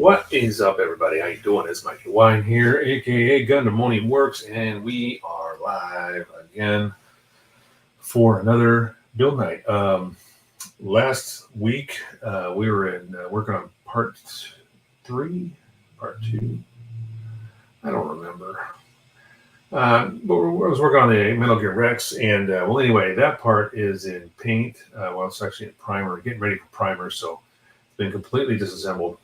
What is up, everybody? How you doing? It's Mikey Wine here, aka Gundamoniumworks, and we are live again for another build night. Last week we were working on part 3, part 2. I don't remember. But I was working on the Metal Gear Rex, and well, anyway, that part is in paint. Well, it's actually in primer, getting ready for primer, so it's been completely disassembled.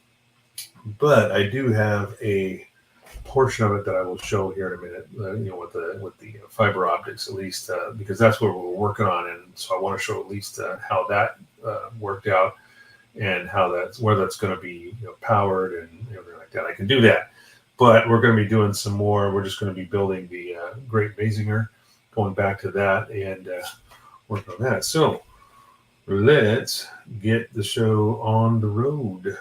But I do have a portion of it that I will show here in a minute. With the fiber optics, at least, because that's what we're working on, and so I want to show at least how that worked out and where that's going to be powered and everything like that. I can do that, but we're going to be doing some more. We're just going to be building the Great Mazinger, going back to that and working on that. So let's get the show on the road.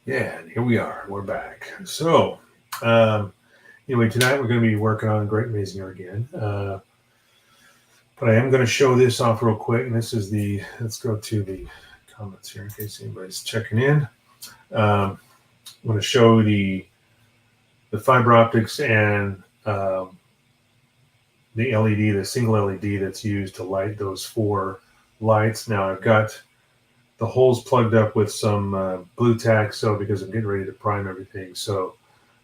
Yeah, and here we are. We're back. So, anyway, tonight we're going to be working on Great Mazinger again. But I am going to show this off real quick. And this is let's go to the comments here in case anybody's checking in. I'm going to show the fiber optics and the LED, the single LED that's used to light those 4 lights. Now I've got the holes plugged up with some blue tack, because I'm getting ready to prime everything, so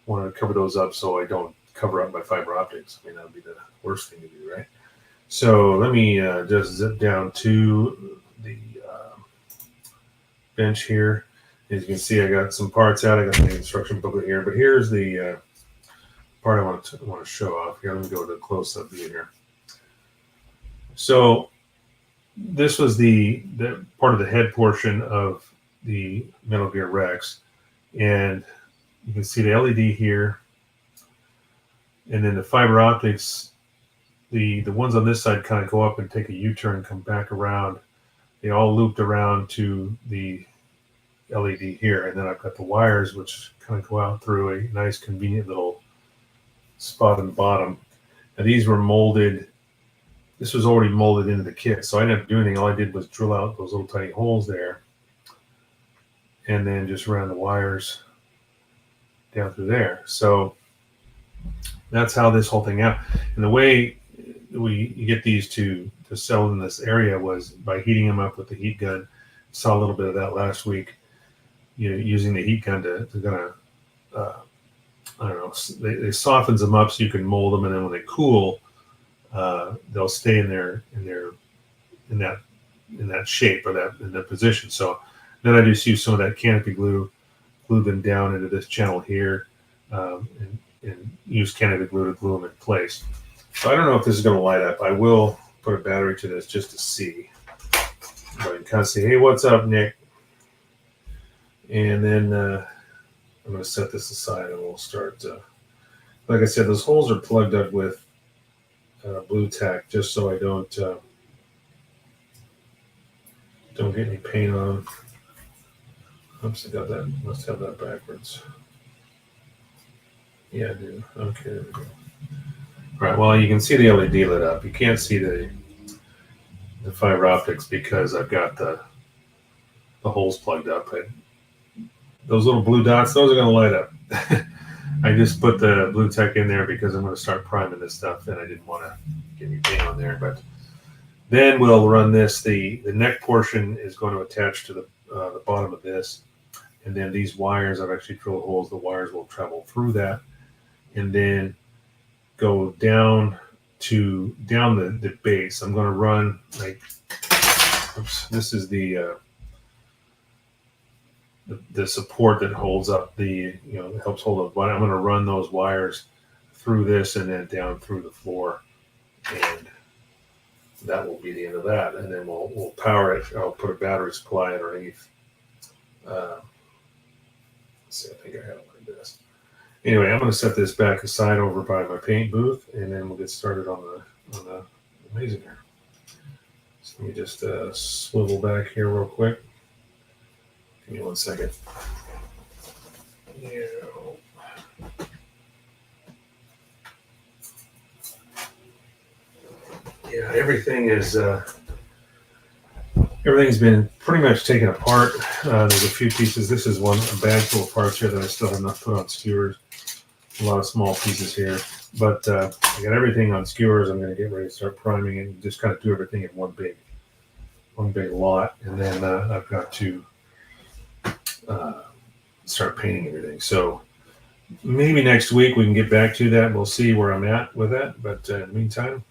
I want to cover those up so I don't cover up my fiber optics. I mean, that would be the worst thing to do, right? So let me just zip down to the bench here. As you can see, I got some parts out. I got the instruction booklet here, but here's the part I want to show off here. Let me go to the close-up view here. So this was the part of the head portion of the Metal Gear Rex, and you can see the LED here, and then the fiber optics. The ones on this side kind of go up and take a U-turn, come back around. They all looped around to the LED here, and then I've got the wires which kind of go out through a nice, convenient little spot on the bottom. Now these were molded. This was already molded into the kit, so I didn't have to do anything. All I did was drill out those little tiny holes there and then just ran the wires down through there. So that's how this whole thing out. And the way you get these to sell in this area was by heating them up with the heat gun. Saw a little bit of that last week. Using the heat gun to I don't know, they softens them up so you can mold them, and then when they cool, they'll stay in that shape or in that position. So then I just use some of that canopy glue, glue them down into this channel here, and use canopy glue to glue them in place. So I don't know if this is going to light up. I will put a battery to this just to see. But you can kind of see, hey, what's up, Nick? And then I'm going to set this aside and we'll start. Like I said, those holes are plugged up with blue tack just so I don't get any paint on them. Oops, I got that. Must have that backwards. Yeah, I do. Okay, there we go. All right, well, you can see the LED lit up. You can't see the fiber optics because I've got the holes plugged up. Those little blue dots, those are going to light up. I just put the blue tack in there because I'm going to start priming this stuff, and I didn't want to get any paint on there. But then we'll run this. The neck portion is going to attach to the bottom of this, and then these wires, I've actually drilled holes. The wires will travel through that, and then go down the base. I'm going to run this is the support that holds up helps hold up. I'm going to run those wires through this and then down through the floor, and that will be the end of that. And then we'll power it. I'll put a battery supply underneath see, I think I have it like this. Anyway, I'm going to set this back aside over by my paint booth, and then we'll get started on the Mazinger. So let me just swivel back here real quick. Give me 1 second. Yeah. Yeah, everything's been pretty much taken apart. There's a few pieces. This is a bag full of parts here that I still have not put on skewers. A lot of small pieces here, but I got everything on skewers. I'm going to get ready to start priming it and just kind of do everything in one big lot, and then I've got to start painting everything. So maybe next week we can get back to that. We'll see where I'm at with that. But in the meantime,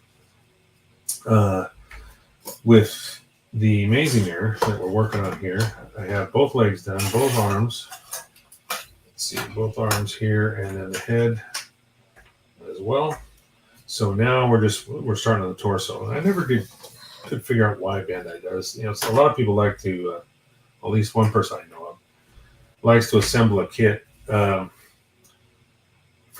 with the Mazinger that we're working on here, I have both legs done, both arms. Let's see, both arms here, and then the head as well. So now we're starting on the torso. And I never could figure out why Bandai does. So a lot of people like to, at least one person I know of, likes to assemble a kit from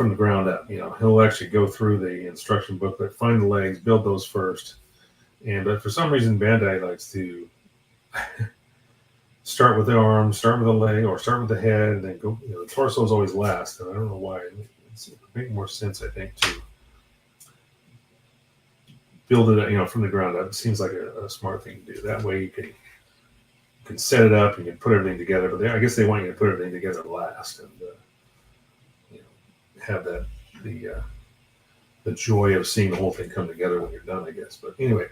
the ground up. He'll actually go through the instruction booklet, find the legs, build those first. But for some reason, Bandai likes to start with the arm, start with the leg, or start with the head, and then go. The torso is always last, and I don't know why. It makes more sense, I think, to build it, from the ground up. It seems like a smart thing to do. That way, you can set it up, you can put everything together. But I guess they want you to put everything together last, and have that the joy of seeing the whole thing come together when you're done, I guess. But anyway,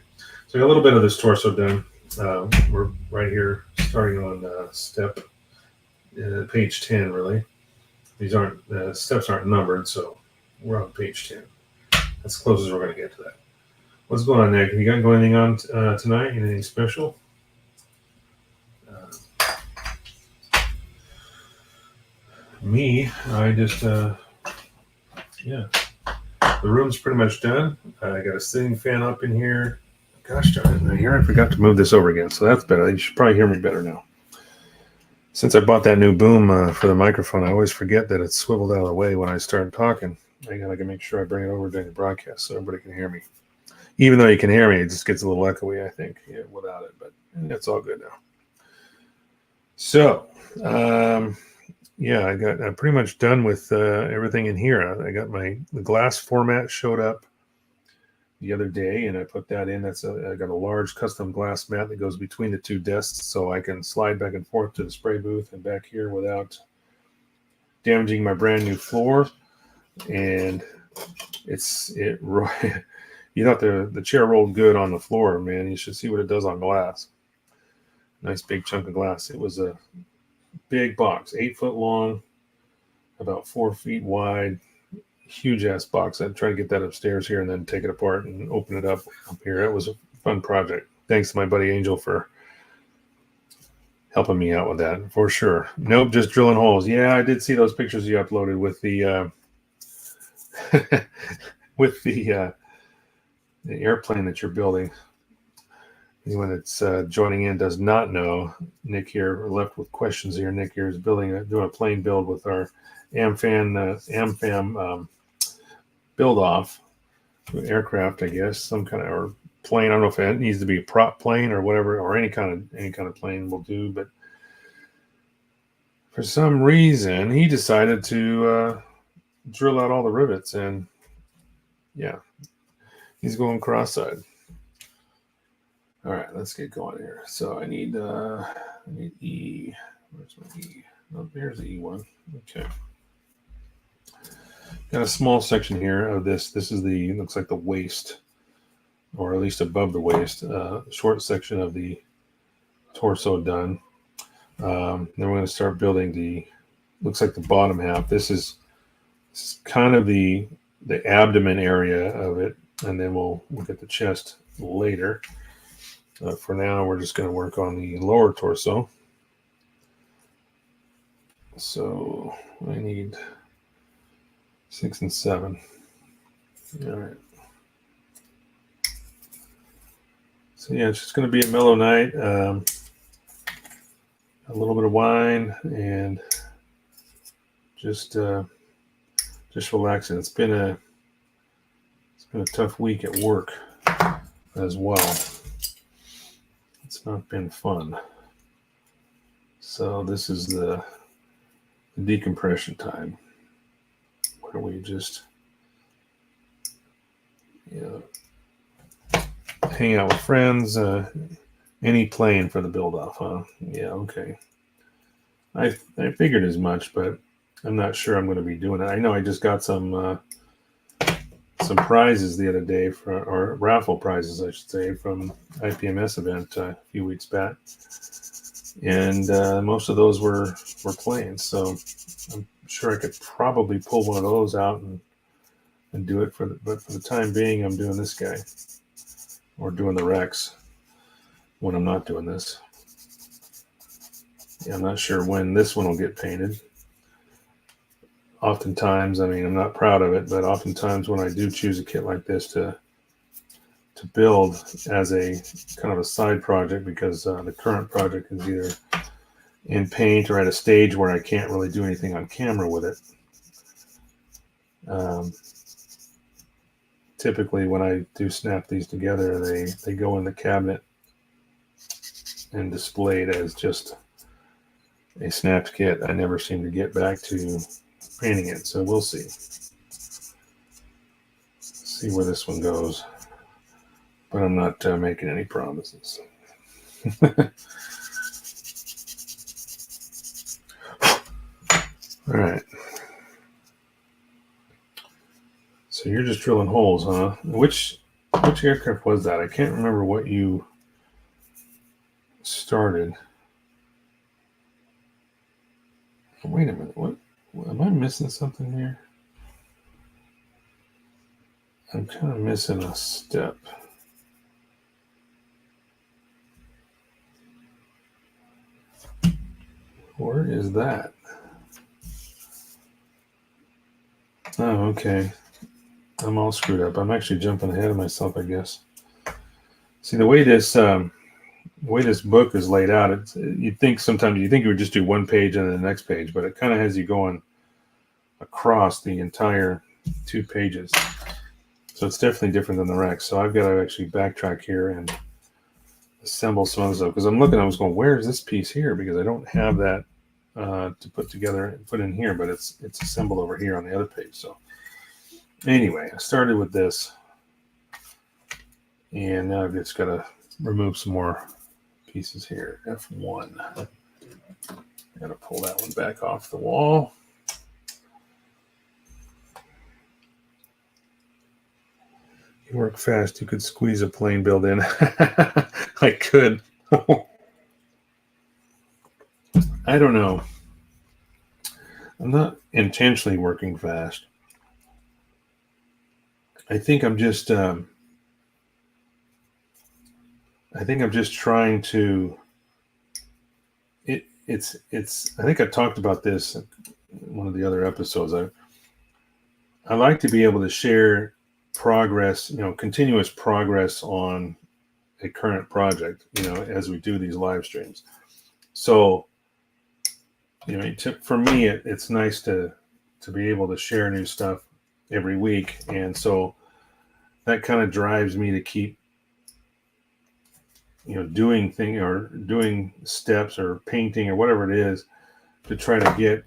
so I got a little bit of this torso done. We're right here starting on step page 10, really. These steps aren't numbered, so we're on page 10. That's as close as we're going to get to that. What's going on, Nick? Have you got anything on tonight? Anything special? Me, I just, the room's pretty much done. I got a ceiling fan up in here. Gosh darn it, I forgot to move this over again, so that's better. You should probably hear me better now. Since I bought that new boom for the microphone, I always forget that it's swiveled out of the way when I start talking. I gotta make sure I bring it over during the broadcast so everybody can hear me. Even though you can hear me, it just gets a little echoey, I think, without it, but it's all good now. So, I'm pretty much done with everything in here. I got the glass format showed up the other day, and I put that in. I got a large custom glass mat that goes between the two desks, so I can slide back and forth to the spray booth and back here without damaging my brand new floor. And you thought the chair rolled good on the floor, man. You should see what it does on glass. Nice big chunk of glass. It was a big box, 8 foot long, about 4 feet wide, huge ass box. I'd try to get that upstairs here and then take it apart and open it up here. It was a fun project. Thanks to my buddy Angel for helping me out with that, for sure. Nope, just drilling holes. Yeah, I did see those pictures you uploaded with the with the airplane that you're building. Anyone that's joining in does not know, Nick here, left with questions here. Nick here is doing a plane build with our AmFam build off aircraft, I guess, some kind of, or plane. I don't know if it needs to be a prop plane or whatever, or any kind of plane will do. But for some reason, he decided to drill out all the rivets, and he's going cross-eyed. All right, let's get going here. So I need E. Where's my E? Oh, there's the E one. Okay. Got a small section here of this. This is looks like the waist, or at least above the waist, short section of the torso done. Then we're going to start building looks like the bottom half. This is kind of the abdomen area of it, and then we'll look at the chest later. For now, we're just going to work on the lower torso. So I need 6 and 7. All right. So it's just going to be a mellow night. A little bit of wine and just relaxing. It's been a tough week at work as well. It's not been fun. So this is the decompression time where we just hang out with friends. Any playing for the build-off, huh? Yeah, okay. I figured as much, but I'm not sure I'm going to be doing it. I know I just got some prizes the other day, or raffle prizes, I should say, from IPMS event a few weeks back, and most of those were playing. So I'm sure I could probably pull one of those out and do it but for the time being, I'm doing this guy, or doing the Rex when I'm not doing this. Yeah, I'm not sure when this one will get painted. Oftentimes, I mean, I'm not proud of it, but oftentimes when I do choose a kit like this to build as a kind of a side project, because the current project is either in paint or at a stage where I can't really do anything on camera with it. Typically, when I do snap these together, they go in the cabinet and displayed as just a snapped kit. I never seem to get back to painting it, so we'll see. See where this one goes, but I'm not making any promises. All right. So you're just drilling holes, huh? Which aircraft was that? I can't remember what you started. Wait a minute. What am I missing something here? I'm kind of missing a step. Where is that? Oh, okay. I'm all screwed up. I'm actually jumping ahead of myself, I guess. See, the way this book is laid out, you think you would just do one page and then the next page, but it kind of has you going across the entire 2 pages. So it's definitely different than the Rex. So I've got to actually backtrack here and assemble some of this up, because I was going, where is this piece here? Because I don't have that to put together and put in here, but it's assembled over here on the other page. So anyway, I started with this, and now I've just got to remove some more pieces here. F1. Got to pull that one back off the wall. You work fast. You could squeeze a plane build in. I could. I don't know. I'm not intentionally working fast. I think I'm just trying to. It's. I think I talked about this in one of the other episodes. I like to be able to share progress, continuous progress on a current project, as we do these live streams. So, for me, it's nice to be able to share new stuff every week, and so that kind of drives me to keep doing steps or painting or whatever it is to try to get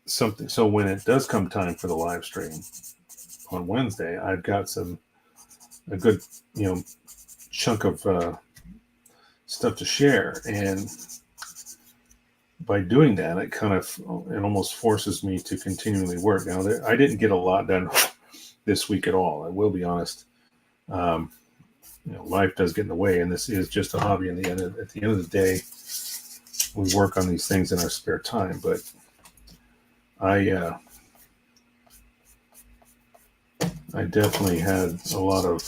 something. So when it does come time for the live stream on Wednesday, I've got a good chunk of stuff to share, and by doing that, it almost forces me to continually work. Now, I didn't get a lot done this week at all. I will be honest. Life does get in the way, and this is just a hobby. At the end of the day, we work on these things in our spare time. But I definitely had a lot of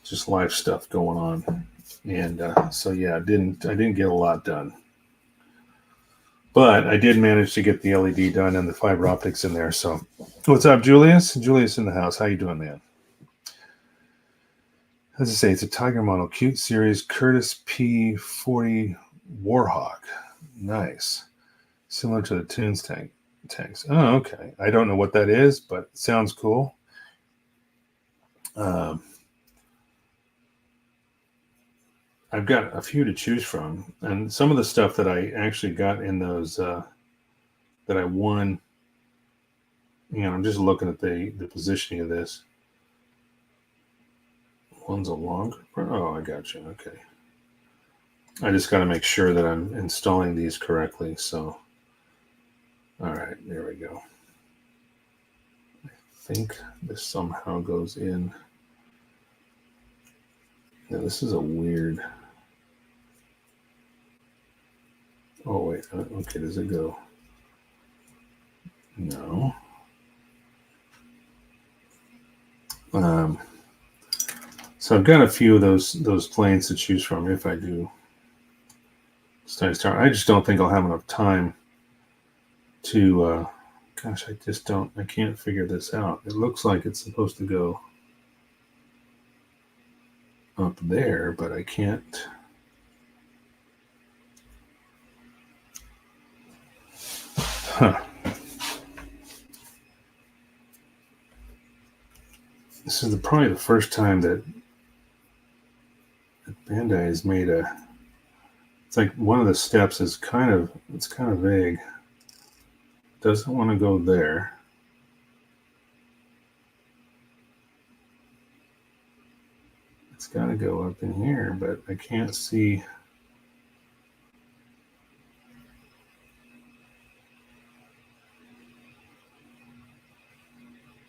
just life stuff going on, and so yeah, I didn't get a lot done. But I did manage to get the LED done and the fiber optics in there. So, what's up, Julius? Julius in the house. How you doing, man? As I say, it's a Tiger model, cute series, Curtis P40 Warhawk. Nice. Similar to the tunes tanks. Oh, okay. I don't know what that is, but it sounds cool. I've got a few to choose from, and some of the stuff that I actually got in those that I won. I'm just looking at the positioning of this. One's a longer. Oh, I got you. Okay. I just got to make sure that I'm installing these correctly. So, all right, there we go. I think this somehow goes in. Now, this is a weird. Oh, wait. Okay, does it go? No. So I've got a few of those planes to choose from if I do start. I just don't think I'll have enough time to. Gosh, I can't figure this out. It looks like it's supposed to go up there, but I can't. Huh. This is probably the first time that Bandai has made a. It's like one of the steps is kind of vague. Doesn't want to go there. It's got to go up in here, but I can't see.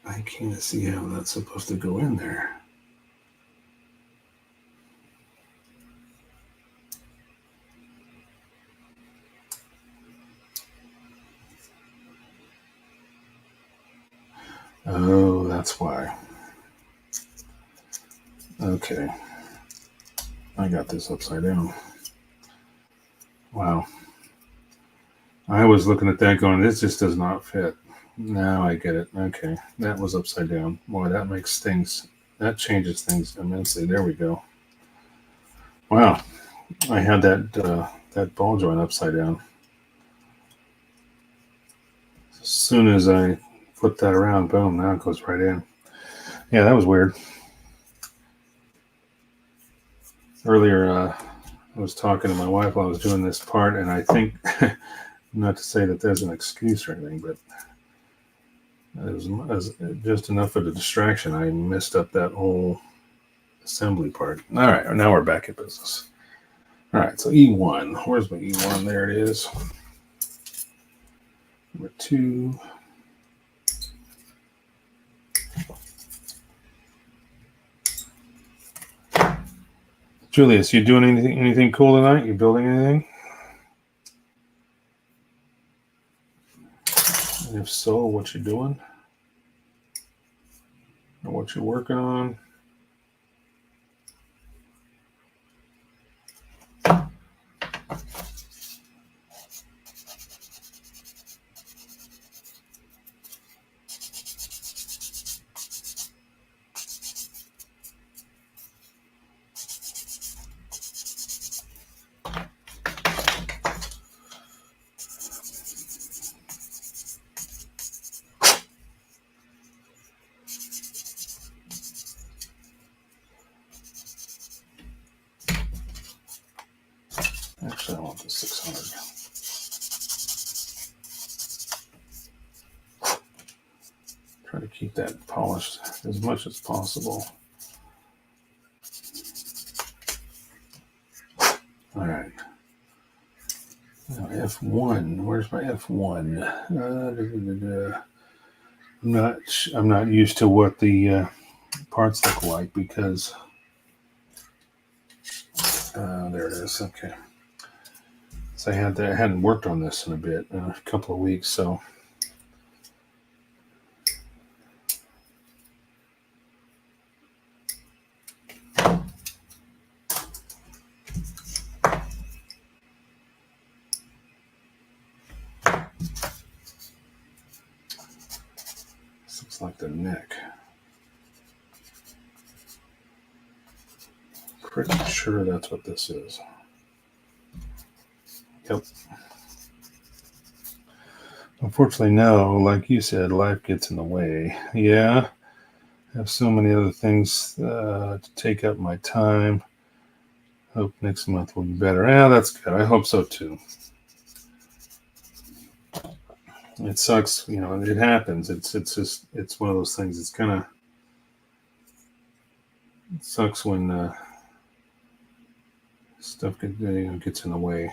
I can't see how that's supposed to go in there. Oh, that's why. Okay. I got this upside down. Wow. I was looking at that going, this just does not fit. Now I get it. Okay. That was upside down. Boy, that changes things immensely. There we go. Wow. I had that ball joint upside down. As soon as I flip that around, boom, now it goes right in. Yeah, that was weird. Earlier, I was talking to my wife while I was doing this part, and I think, not to say that there's an excuse or anything, but it was just enough of a distraction. I messed up that whole assembly part. All right, now we're back in business. All right, so E1. Where's my E1? There it is. Number 2. Julius, you doing anything cool tonight? You building anything? And if so, what you doing? Or what you're working on? Actually, I want the 600. Try to keep that polished as much as possible. All right. Now F1. Where's my F1? I'm not used to what the parts look like because there it is. Okay. So I hadn't worked on this in a couple of weeks, so. This looks like the neck. Pretty sure that's what this is. Yep. Unfortunately, no. Like you said, life gets in the way. Yeah, I have so many other things to take up my time. Hope next month will be better. Yeah, that's good. I hope so too. It sucks, it happens. It's one of those things. It's kind of, it sucks when stuff gets in the way.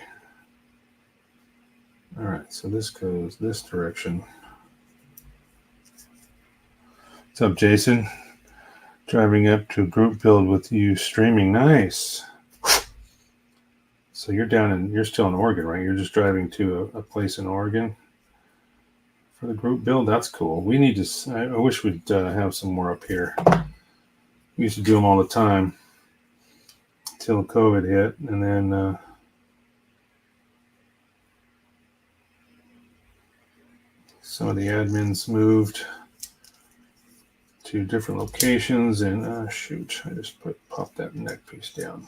All right, so this goes this direction. What's up, Jason? Driving up to group build with you streaming. Nice. So you're still in Oregon, right? You're just driving to a place in Oregon for the group build. That's cool. We need to. I wish we'd have some more up here. We used to do them all the time until COVID hit, and then some of the admins moved to different locations. And shoot, I just popped that neck piece down.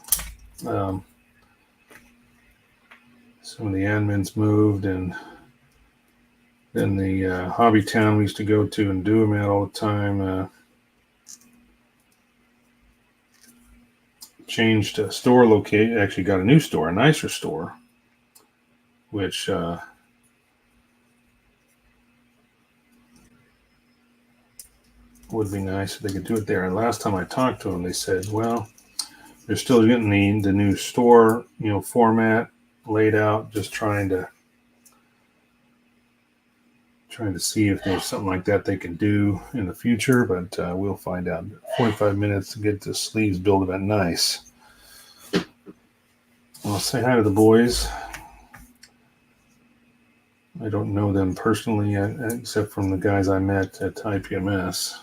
Some of the admins moved, and then the hobby town we used to go to and do them at all the time changed store location. Actually got a new store, a nicer store, which would be nice if they could do it there. And last time I talked to them, they said, well, they're still getting the new store, format laid out, just trying to see if there's something like that they can do in the future, but we'll find out. 45 minutes to get the sleeves built that nice. I'll say hi to the boys. I don't know them personally yet, except from the guys I met at IPMS.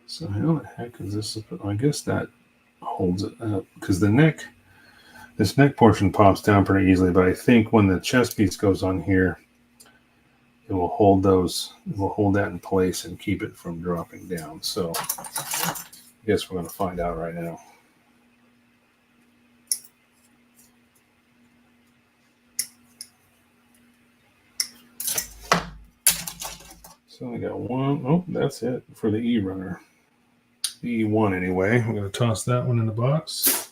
So how the heck is this? I guess that holds it up, because this neck portion pops down pretty easily, but I think when the chest piece goes on here, it will hold that in place and keep it from dropping down. So I guess we're going to find out right now. So I got one. Oh, that's it for the E-runner. The E1 anyway. I'm going to toss that one in the box.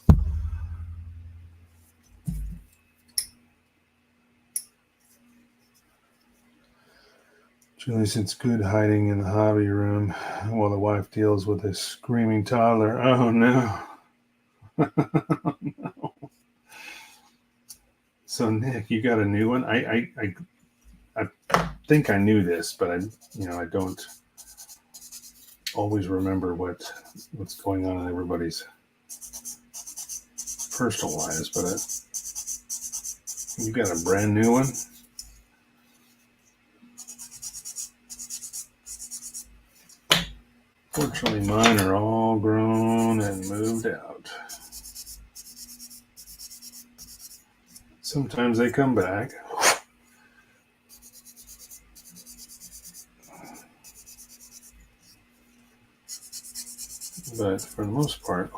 Julie said it's good hiding in the hobby room while the wife deals with a screaming toddler. Oh, no. No. So, Nick, you got a new one? I think I knew this, but I don't always remember what's going on in everybody's personal lives. But you got a brand new one? Fortunately, mine are all grown and moved out. Sometimes they come back. But for the most part,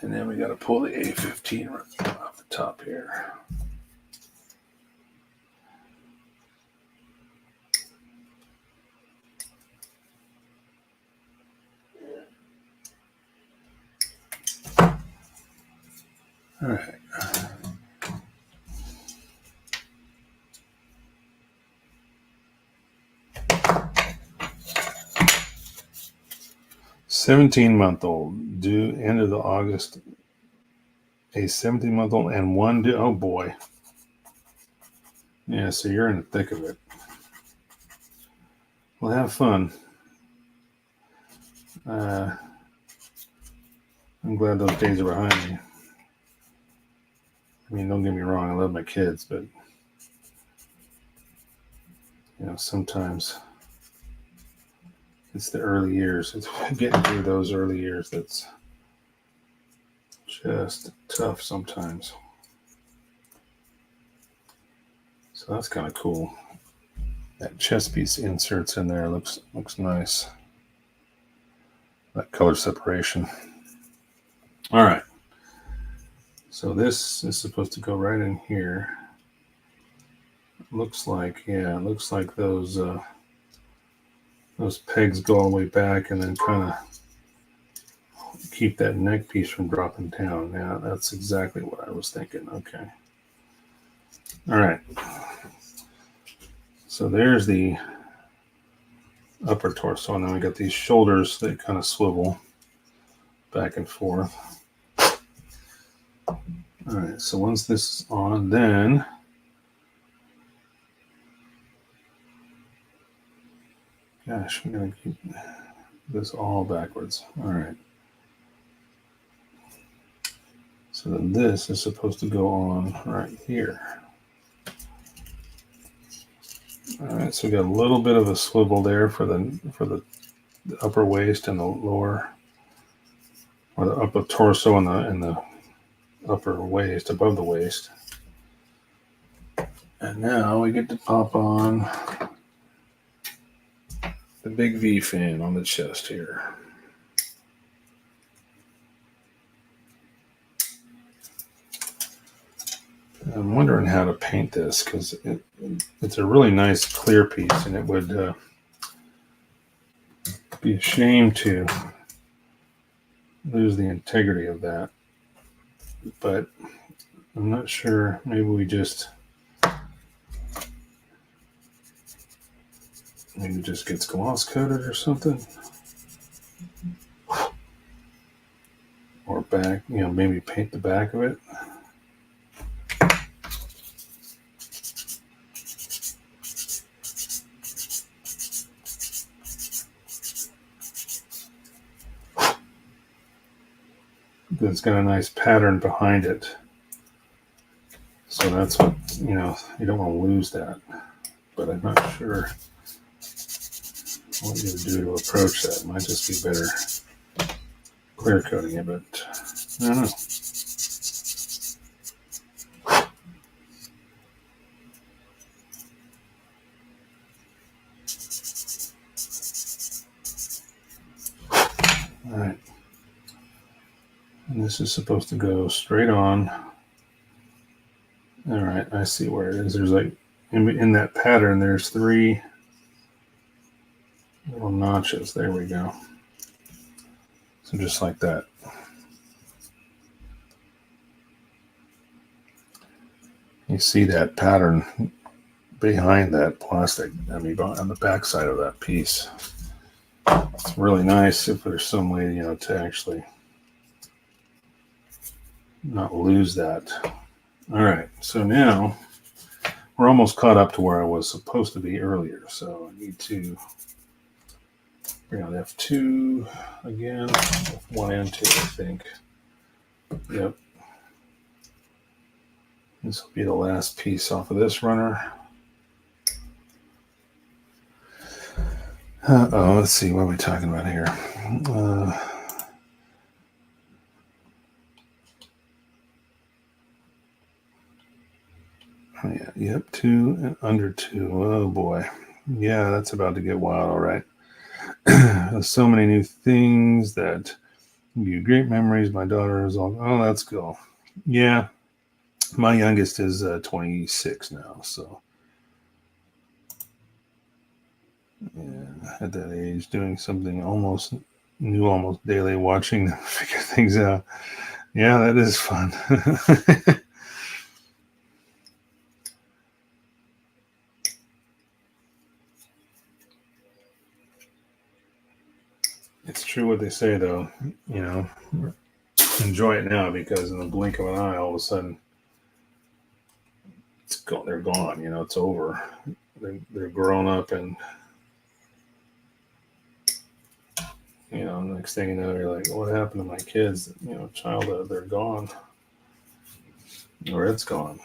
and then we got to pull the A15 right off the top here. All right. $17-month-old due end of the August. A 17-month-old and one due. Oh boy. Yeah, so you're in the thick of it. Well, have fun. I'm glad those days are behind me. I mean, don't get me wrong, I love my kids, but sometimes it's the early years. It's getting through those early years that's just tough sometimes. So that's kind of cool. That chest piece inserts in there looks nice. That color separation. All right. So this is supposed to go right in here. looks like, yeah, it looks like those pegs go all the way back and then kind of keep that neck piece from dropping down. Yeah, that's exactly what I was thinking. Okay. All right. So there's the upper torso, and then we got these shoulders that kind of swivel back and forth. All right, so once this is on, then gosh, we're gonna keep this all backwards. All right. So then this is supposed to go on right here. All right, so we got a little bit of a swivel there for the upper waist and the lower, or the upper torso and the upper waist, above the waist. And now we get to pop on the big V fan on the chest here. I'm wondering how to paint this because it's a really nice clear piece, and it would be a shame to lose the integrity of that. But I'm not sure. Maybe we just gets gloss coated or something, or back. Maybe paint the back of it. It's got a nice pattern behind it, so that's what you don't want to lose that. But I'm not sure what you do to approach that. It might just be better clear coating it, but I don't know. All right. And this is supposed to go straight on. All right, I see where it is. There's like, in that pattern, there's 3 little notches. There we go. So just like that. You see that pattern behind that plastic, on the back side of that piece. It's really nice if there's some way, to actually not lose that. All right, so now we're almost caught up to where I was supposed to be earlier. So I need to bring out F2 again, F1 and 2, I think. Yep. This will be the last piece off of this runner. Let's see, what are we talking about here? Yeah, yep, 2 and under 2. Oh boy. Yeah, that's about to get wild, all right. So many new things that give you great memories. My daughter is all, oh, that's cool. Yeah, my youngest is 26 now, so yeah, at that age, doing something almost daily, watching them figure things out. Yeah, that is fun. It's true what they say, though. Enjoy it now, because in the blink of an eye, all of a sudden, they're gone. It's over. They're grown up, and next thing you know, you're like, what happened to my kids? Childhood, they're gone, or it's gone.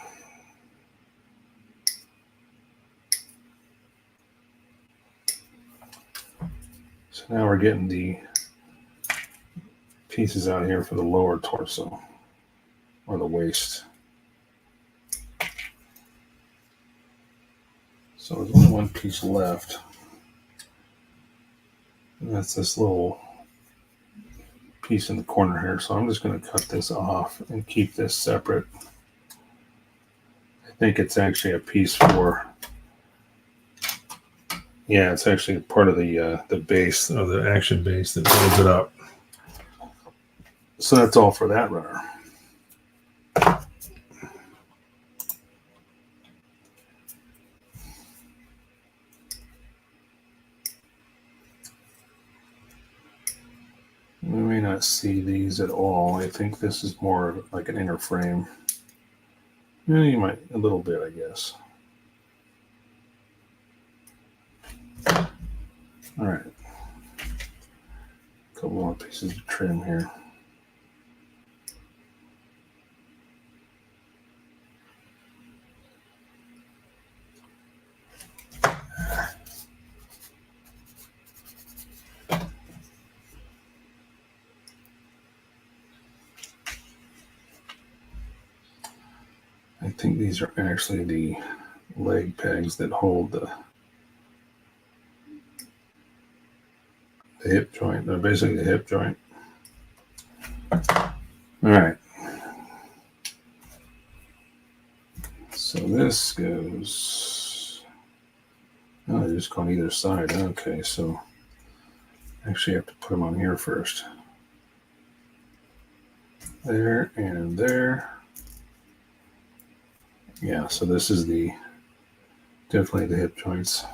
So now we're getting the pieces out here for the lower torso, or the waist. So there's only one piece left. And that's this little piece in the corner here. So I'm just going to cut this off and keep this separate. I think it's actually a piece for. Yeah, it's actually part of the base, or the action base that builds it up. So that's all for that runner. We may not see these at all. I think this is more like an inner frame. Yeah, you might, a little bit, I guess. All right. A couple more pieces of trim here. I think these are actually the leg pegs that hold the hip joint. They're basically the hip joint. All right. So this goes. Oh, they just go on either side. Okay, so actually have to put them on here first. There and there. Yeah, so this is definitely the hip joints.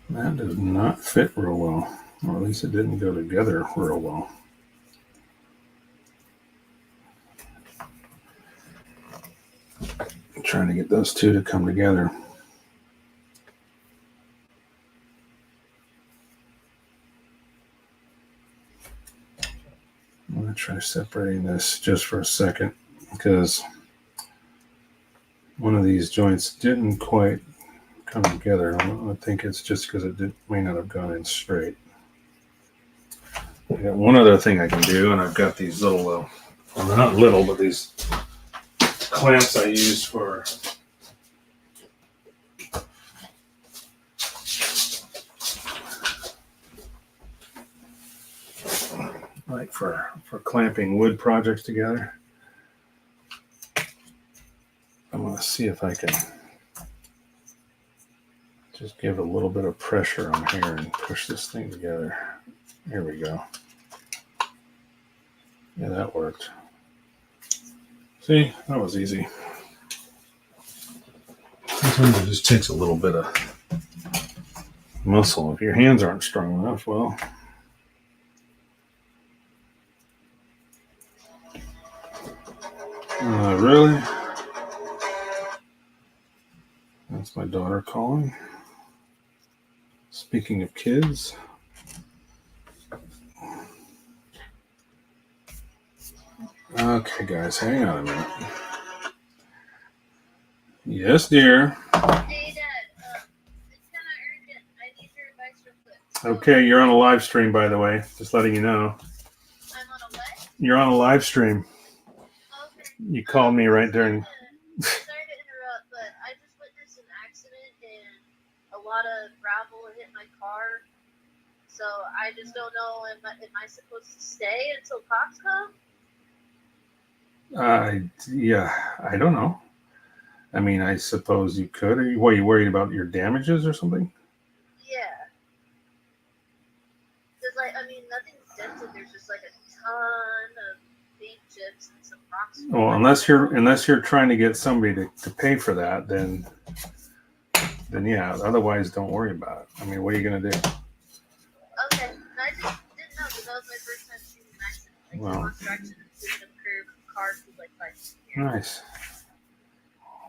That does not fit real well, or at least it didn't go together real well. I'm trying to get those two to come together. I'm going to try separating this just for a second, because one of these joints didn't quite come together. I think it's just because it may not have gone in straight. I got one other thing I can do, and I've got these little, well, they're not little, but these clamps I use for clamping wood projects together. I'm going to see if I can just give a little bit of pressure on here and push this thing together. Here we go. Yeah, that worked. See, that was easy. Sometimes it just takes a little bit of muscle. If your hands aren't strong enough, well. Really? That's my daughter calling. Speaking of kids. Okay, guys, hang on a minute. Yes, dear. Hey, Dad. It's kind of urgent. I need your advice real quick. Okay, you're on a live stream, by the way. Just letting you know. I'm on a what? You're on a live stream. Okay. You called me right during. Sorry to interrupt, but I just witnessed an accident and a lot of gravel hit my car. So I just don't know, am I supposed to stay until cops come? Yeah, I don't know. I mean, I suppose you could. Are you worried about your damages or something? Yeah. Because, nothing's dented. There's just, a ton of paint chips and some rocks. Well, unless you're trying to get somebody to pay for that, then yeah. Otherwise, don't worry about it. I mean, what are you going to do? Okay. I just didn't know, because that was my first time seeing an accident. On traction and seeing a curb, cars with, Nice.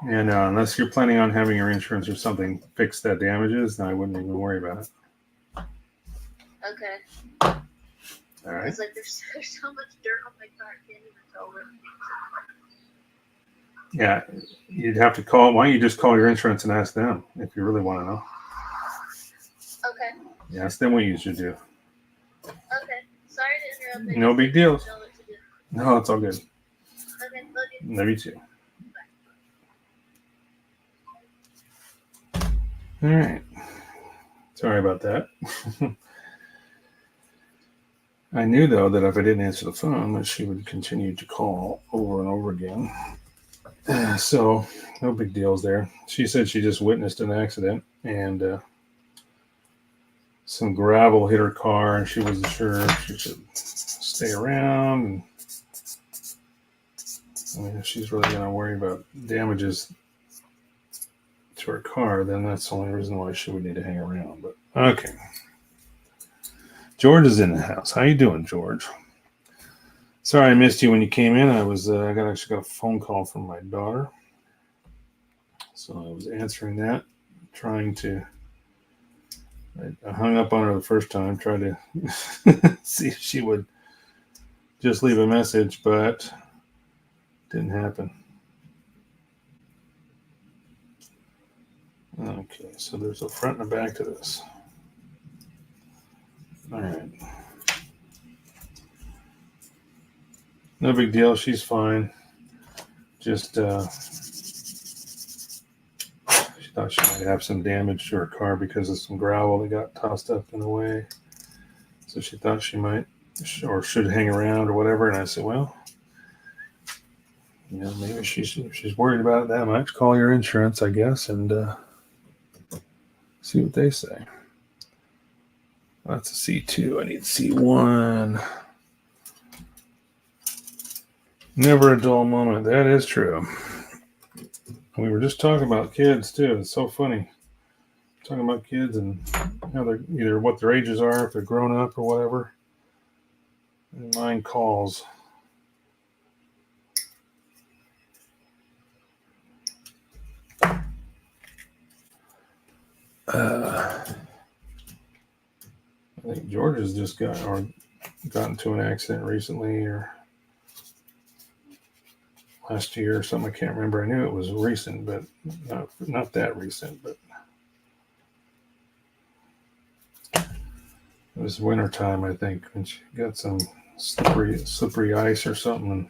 Yeah, no, unless you're planning on having your insurance or something fix that damages, then I wouldn't even worry about it. Okay. All right. It's there's so much dirt on my car, I can't even tell where Yeah, you'd have to call. Why don't you just call your insurance and ask them if you really want to know? Okay. Yeah, ask them what you should do. Okay. Sorry to interrupt. No big deal. No, it's all good. Okay, love you. Love you too. All right. Sorry about that. I knew, though, that if I didn't answer the phone, that she would continue to call over and over again. So, no big deals there. She said she just witnessed an accident, and some gravel hit her car, and she wasn't sure if she should stay around. And I mean, if she's really going to worry about damages to her car, then that's the only reason why she would need to hang around. But okay. George is in the house. How you doing, George? Sorry I missed you when you came in. I actually got a phone call from my daughter, so I was answering that, trying to. I hung up on her the first time, tried to see if she would just leave a message, but didn't happen. Okay, so there's a front and a back to this. All right. No big deal. She's fine. Just she thought she might have some damage to her car because of some gravel that got tossed up in the way. So she thought she might or should hang around or whatever. And I said, well, maybe she's worried about it that much. Call your insurance, I guess, and see what they say. That's a C2. I need C1. Never a dull moment. That is true. We were just talking about kids, too. It's so funny. Talking about kids and how they're either what their ages are, if they're grown up or whatever. And mine calls. I think George has just gotten into an accident recently or last year or something. I can't remember. I knew it was recent, but not that recent. But it was winter time, I think, when she got some slippery ice or something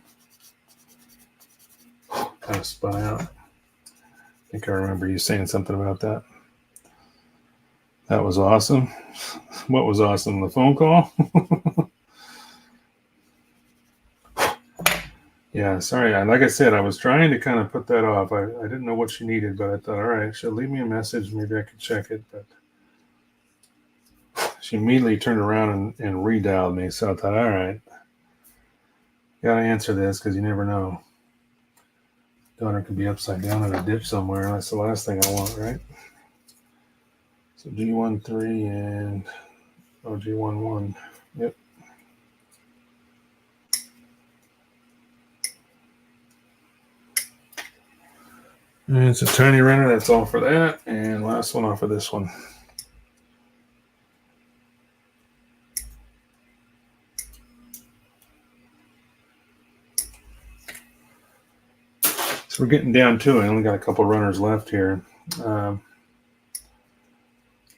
and kind of spun out. I think I remember you saying something about that. That was awesome. What was awesome? The phone call? Yeah, sorry. Like I said, I was trying to kind of put that off. I didn't know what she needed, but I thought, all right, she'll leave me a message. Maybe I could check it. But she immediately turned around and redialed me. So I thought, all right, got to answer this because you never know. Daughter could be upside down in a ditch somewhere. And that's the last thing I want, right? So G13 and G11. Yep. And it's a tiny runner. That's all for that. And last one off of this one. So we're getting down to it. I only got a couple runners left here.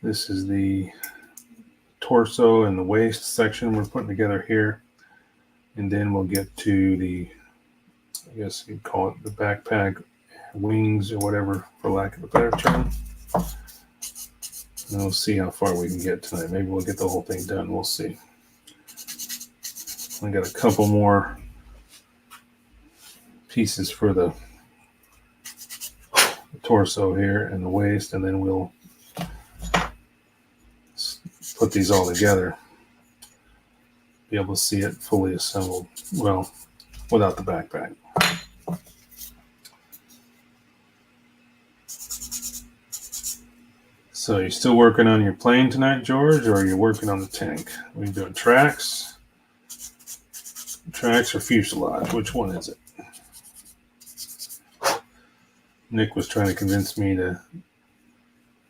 This is the torso and the waist section we're putting together here. And then we'll get to the, I guess you'd call it the backpack wings or whatever, for lack of a better term. And we'll see how far we can get tonight. Maybe we'll get the whole thing done. We'll see. I got a couple more pieces for the torso here and the waist, and then we'll put these all together. Be able to see it fully assembled. Well, without the backpack. So you still working on your plane tonight, George, or are you working on the tank? Are you doing tracks? Tracks or fuselage? Which one is it? Nick was trying to convince me to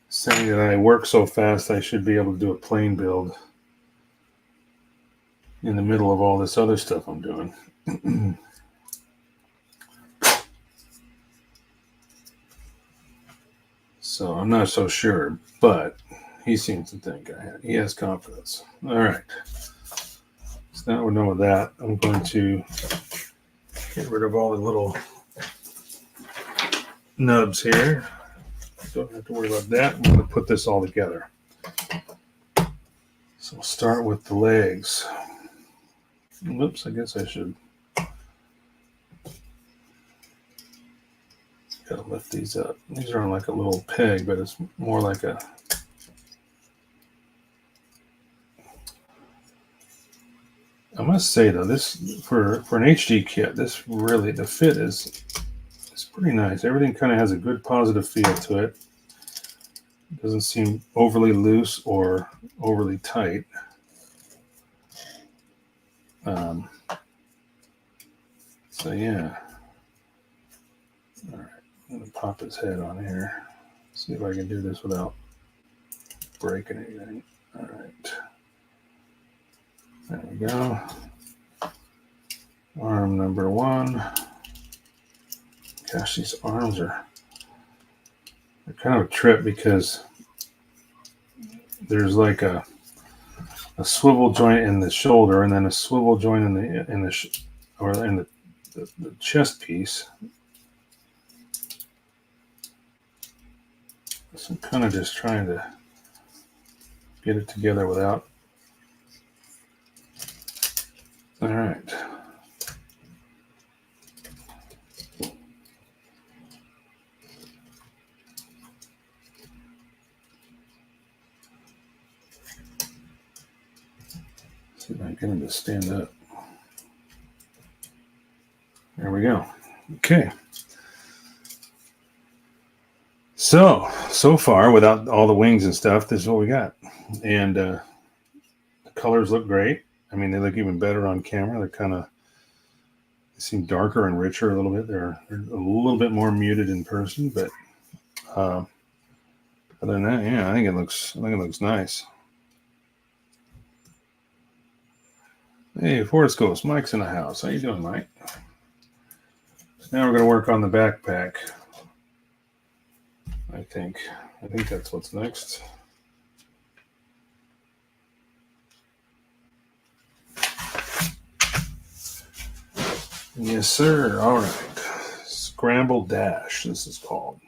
say that I work so fast I should be able to do a plane build in the middle of all this other stuff I'm doing. So I'm not so sure, but he seems to think he has confidence. All right. So now we're done with that. I'm going to get rid of all the little nubs here. don't have to worry about that. I'm going to put this all together. So we'll start with the legs. Whoops, I guess I should. Gotta lift these up. These are on like a little peg, but it's more like a. I must say though, this for an HD kit, this really the fit is pretty nice. Everything kind of has a good positive feel to it. It doesn't seem overly loose or overly tight. So yeah. All right, I'm gonna pop his head on here. See if I can do this without breaking anything. All right. There we go. Arm number 1. Gosh, these arms they're kind of a trip because there's like a swivel joint in the shoulder and then a swivel joint in the chest piece. So I'm kind of just trying to get it together without. All right. See if I can get him to stand up. There we go. Okay. So far, without all the wings and stuff, this is what we got. And the colors look great. I mean, they look even better on camera. They seem darker and richer a little bit. They're a little bit more muted in person, but other than that, yeah, I think it looks nice. Hey, Forest Ghost, Mike's in the house. How you doing, Mike? Now we're going to work on the backpack. I think that's what's next. Yes, sir. All right. Scramble Dash, this is called.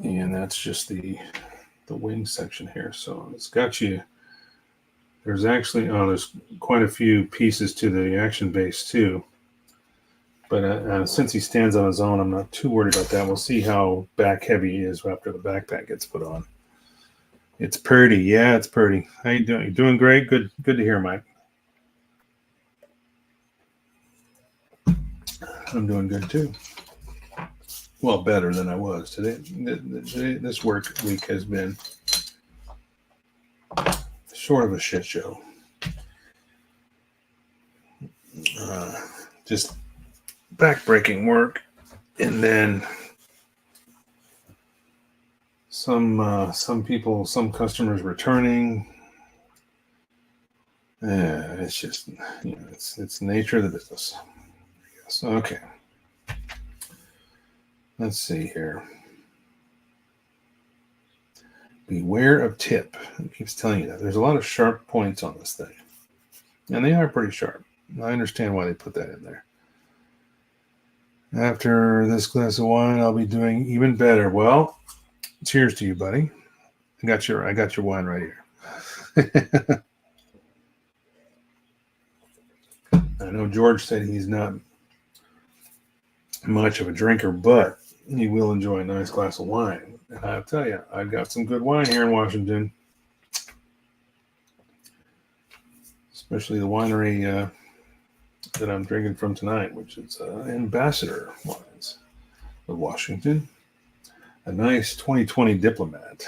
And that's just the wing section here. So it's got you. There's actually, there's quite a few pieces to the action base too. But since he stands on his own, I'm not too worried about that. We'll see how back heavy he is after the backpack gets put on. It's pretty. Yeah, it's pretty. How you doing? You're doing great. Good to hear, Mike. I'm doing good too. Well, better than I was today. This work week has been sort of a shit show. Just back-breaking work, and then some customers returning. Yeah, it's just it's the nature of the business. I guess. Okay. Let's see here. Beware of tip. It keeps telling you that. There's a lot of sharp points on this thing. And they are pretty sharp. I understand why they put that in there. After this glass of wine, I'll be doing even better. Well, cheers to you, buddy. I got your wine right here. I know George said he's not much of a drinker, but he will enjoy a nice glass of wine. And I'll tell you, I've got some good wine here in Washington. Especially the winery that I'm drinking from tonight, which is Ambassador Wines of Washington. A nice 2020 Diplomat.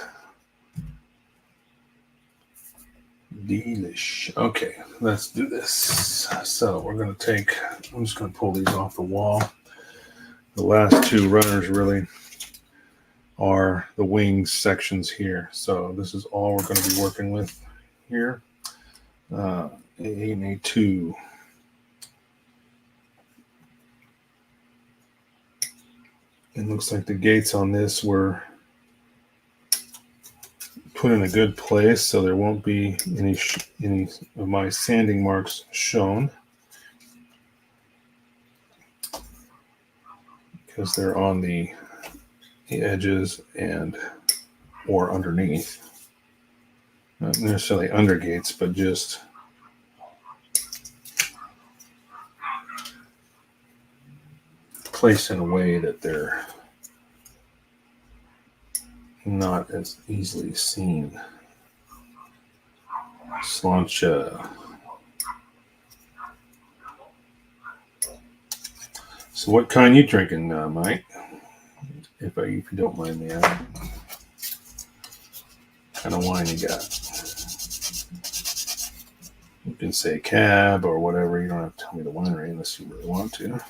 Delish. Okay, let's do this. So I'm just going to pull these off the wall. The last two runners really are the wings sections here. So this is all we're going to be working with here. A8 and A2. It looks like the gates on this were put in a good place, so there won't be any of my sanding marks shown. because they're on the edges and or underneath. Not necessarily under gates, but just placed in a way that they're not as easily seen. Slancha. So what kind you drinking, Mike? If you don't mind me asking. What kind of wine you got? You can say cab or whatever. You don't have to tell me the winery unless you really want to.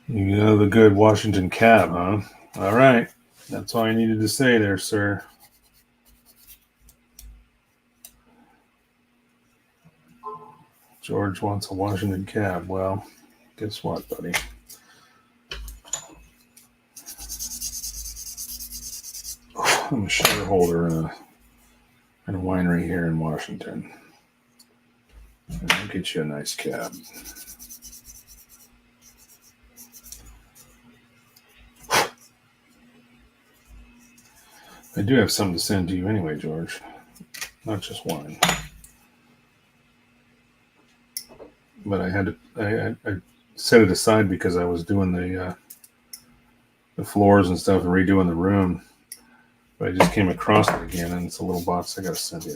You know the good Washington cab, huh? All right. That's all I needed to say there, sir. George wants a Washington cab. Well, guess what, buddy? I'm a shareholder in a winery here in Washington. And I'll get you a nice cab. I do have something to send to you anyway, George. Not just wine. But I had to. I set it aside because I was doing the floors and stuff and redoing the room. But I just came across it again, and it's a little box I got to send you.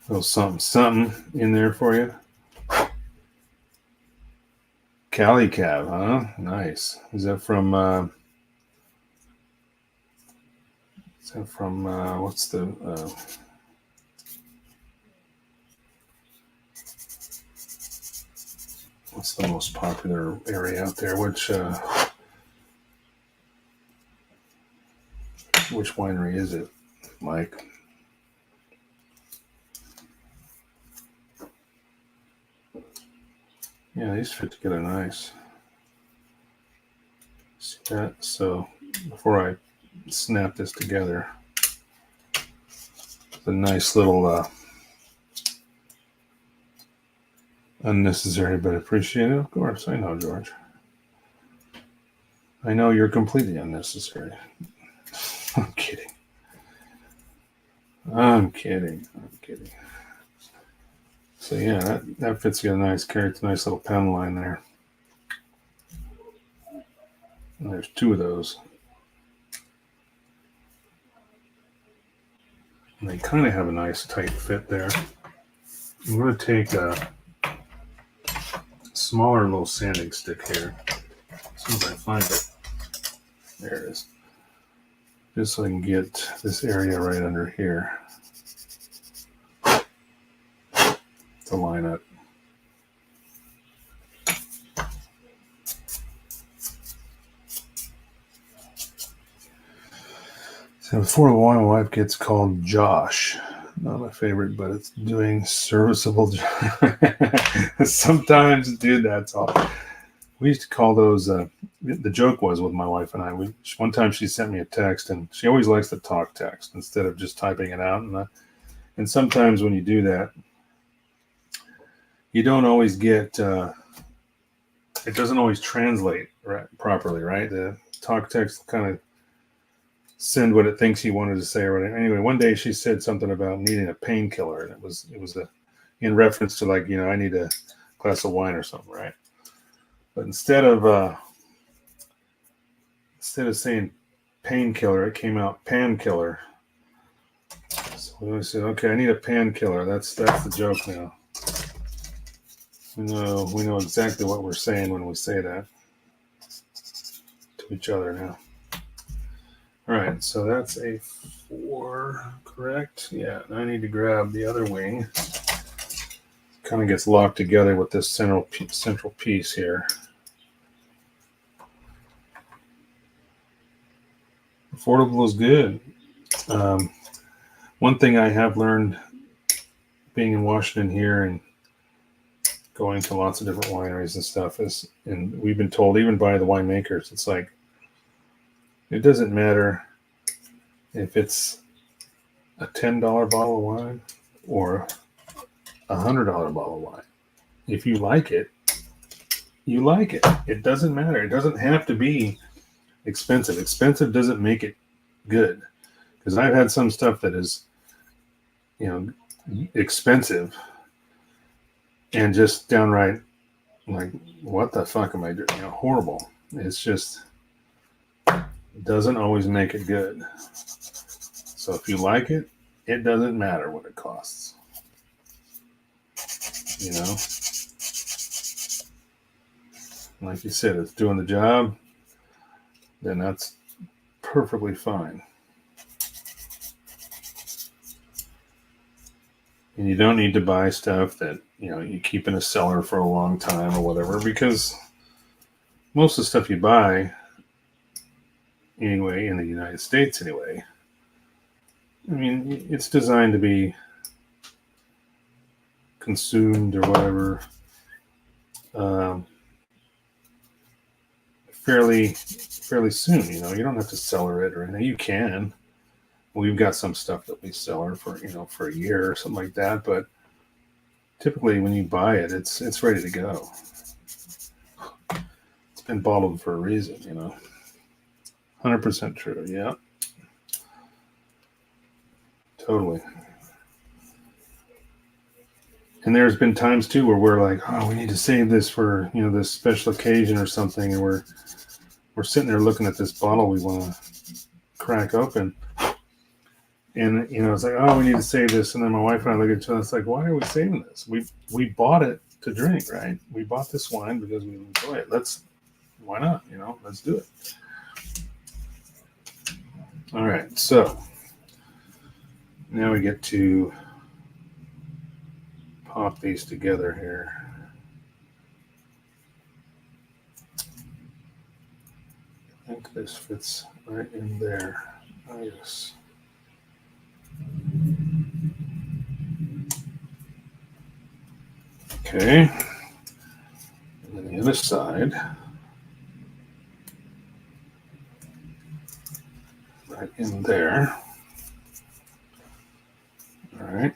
A little something in there for you. Cali Cab, huh? Nice. Is that from? What's the? What's the most popular area out there? Which winery is it, Mike? Yeah, these fit together nice. See that? So before I snap this together, it's a nice little unnecessary but appreciated. Of course, I know, George. I know you're completely unnecessary. I'm kidding. So yeah, that fits together nice. Carries a nice little pen line there. And there's two of those. And they kind of have a nice tight fit there. I'm going to take a smaller little sanding stick here. As soon as I find it. There it is. Just so I can get this area right under here to line up. So before the wine, my wife gets called Josh. Not my favorite, but it's doing serviceable. Sometimes, dude, that's all. We used to call those. The joke was with my wife and I. One time she sent me a text, and she always likes to talk text instead of just typing it out. And sometimes when you do that, you don't always get. It doesn't always translate properly, right? The talk text kind of send what it thinks he wanted to say or whatever. Anyway, one day she said something about needing a painkiller, and it was in reference to like, I need a glass of wine or something, right? But instead of saying painkiller, it came out pankiller. So we said, okay, I need a pankiller. That's the joke now. We know exactly what we're saying when we say that to each other now. All right, so that's a 4, correct? Yeah, and I need to grab the other wing. Kind of gets locked together with this central piece here. Affordable is good. One thing I have learned being in Washington here and going to lots of different wineries and stuff is, and we've been told even by the winemakers, it's like, it doesn't matter if it's a $10 bottle of wine or a $100 bottle of wine. If you like it, you like it. It doesn't matter. It doesn't have to be expensive. Expensive doesn't make it good. Because I've had some stuff that is, expensive and just downright like, what the fuck am I doing? Horrible. It's just doesn't always make it good. So if you like it, it doesn't matter what it costs. Like you said, it's doing the job, then that's perfectly fine. And you don't need to buy stuff that, you keep in a cellar for a long time or whatever, because most of the stuff you buy, anyway, in the United States anyway, I mean, it's designed to be consumed or whatever fairly soon. You don't have to cellar it or anything. You can. We've got some stuff that we cellar for for a year or something like that, but typically when you buy it, it's ready to go. It's been bottled for a reason, 100% true. Yeah, totally. And there's been times too where we're like, oh, we need to save this for this special occasion or something, and we're sitting there looking at this bottle we want to crack open, and it's like, oh, we need to save this, and then my wife and I look at each other, it's like, why are we saving this? We bought it to drink, right? We bought this wine because we enjoy it. Why not? Let's do it. All right, so now we get to pop these together here. I think this fits right in there. Oh, yes. Okay. And then the other side. Right in there. All right.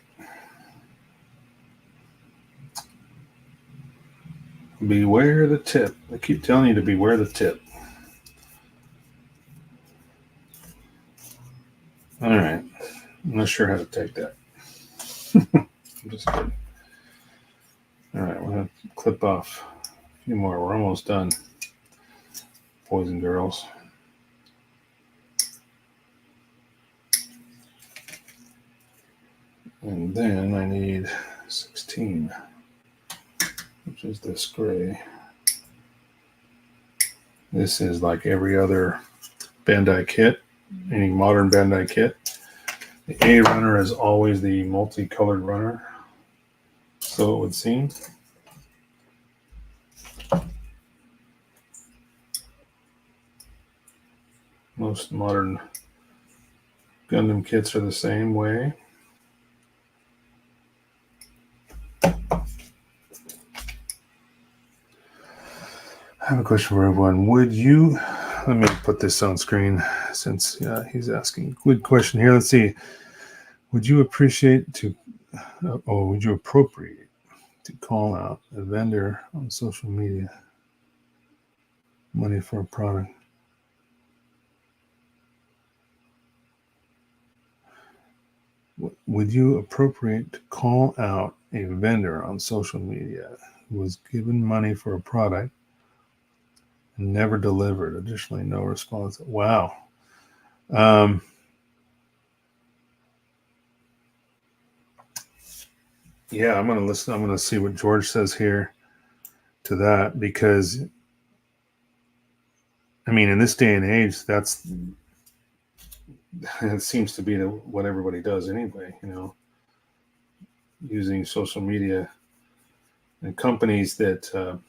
Beware the tip. I keep telling you to beware the tip. All right. I'm not sure how to take that. I'm just kidding. All right, we're going to clip off a few more. We're almost done, boys and girls. And then I need 16, which is this gray. This is like every other Bandai kit, any modern Bandai kit. The A runner is always the multicolored runner, so it would seem. Most modern Gundam kits are the same way. I have a question for everyone. Let me put this on screen since he's asking. Good question here. Let's see. Would you appropriate to call out a vendor on social media money for a product? Would you appropriate to call out a vendor on social media who was given money for a product and never delivered? Additionally, no response. Wow. Yeah, I'm going to listen. I'm going to see what George says here to that, because, I mean, in this day and age, it seems to be what everybody does anyway, using social media, and companies that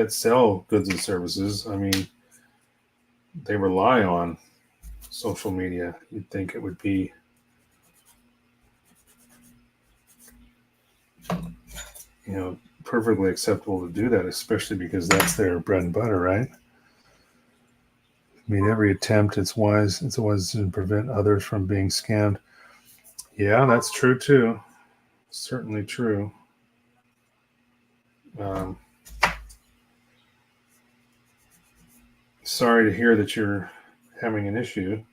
sell goods and services. I mean, they rely on social media. You'd think it would be, perfectly acceptable to do that, especially because that's their bread and butter, right? I mean, every attempt, it's wise to prevent others from being scammed. Yeah, that's true too. Certainly true. Sorry to hear that you're having an issue.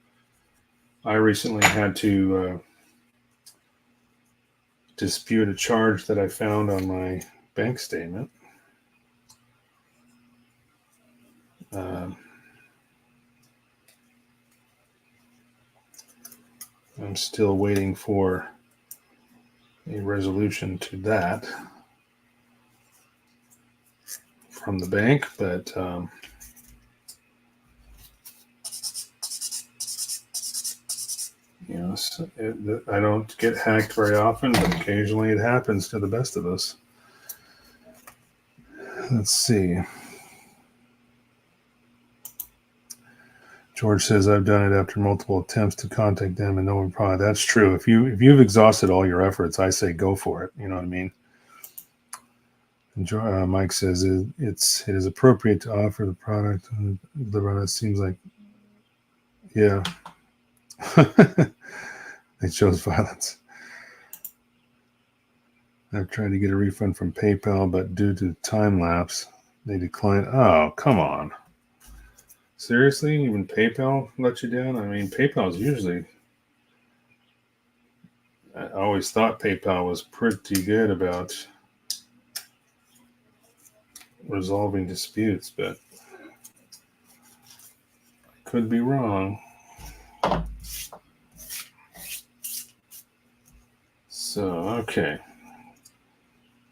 I recently had to dispute a charge that I found on my bank statement. I'm still waiting for a resolution to that from the bank, but I don't get hacked very often, but occasionally it happens to the best of us. Let's see. George says, I've done it after multiple attempts to contact them and no reply. That's true. If you've exhausted all your efforts, I say go for it. You know what I mean? And Mike says it is appropriate to offer the product. It seems like, yeah. They chose violence. I've tried to get a refund from PayPal, but due to the time lapse, they declined. Oh, come on. Seriously? Even PayPal let you down? I mean, PayPal is usually... I always thought PayPal was pretty good about resolving disputes, but I could be wrong. So, okay.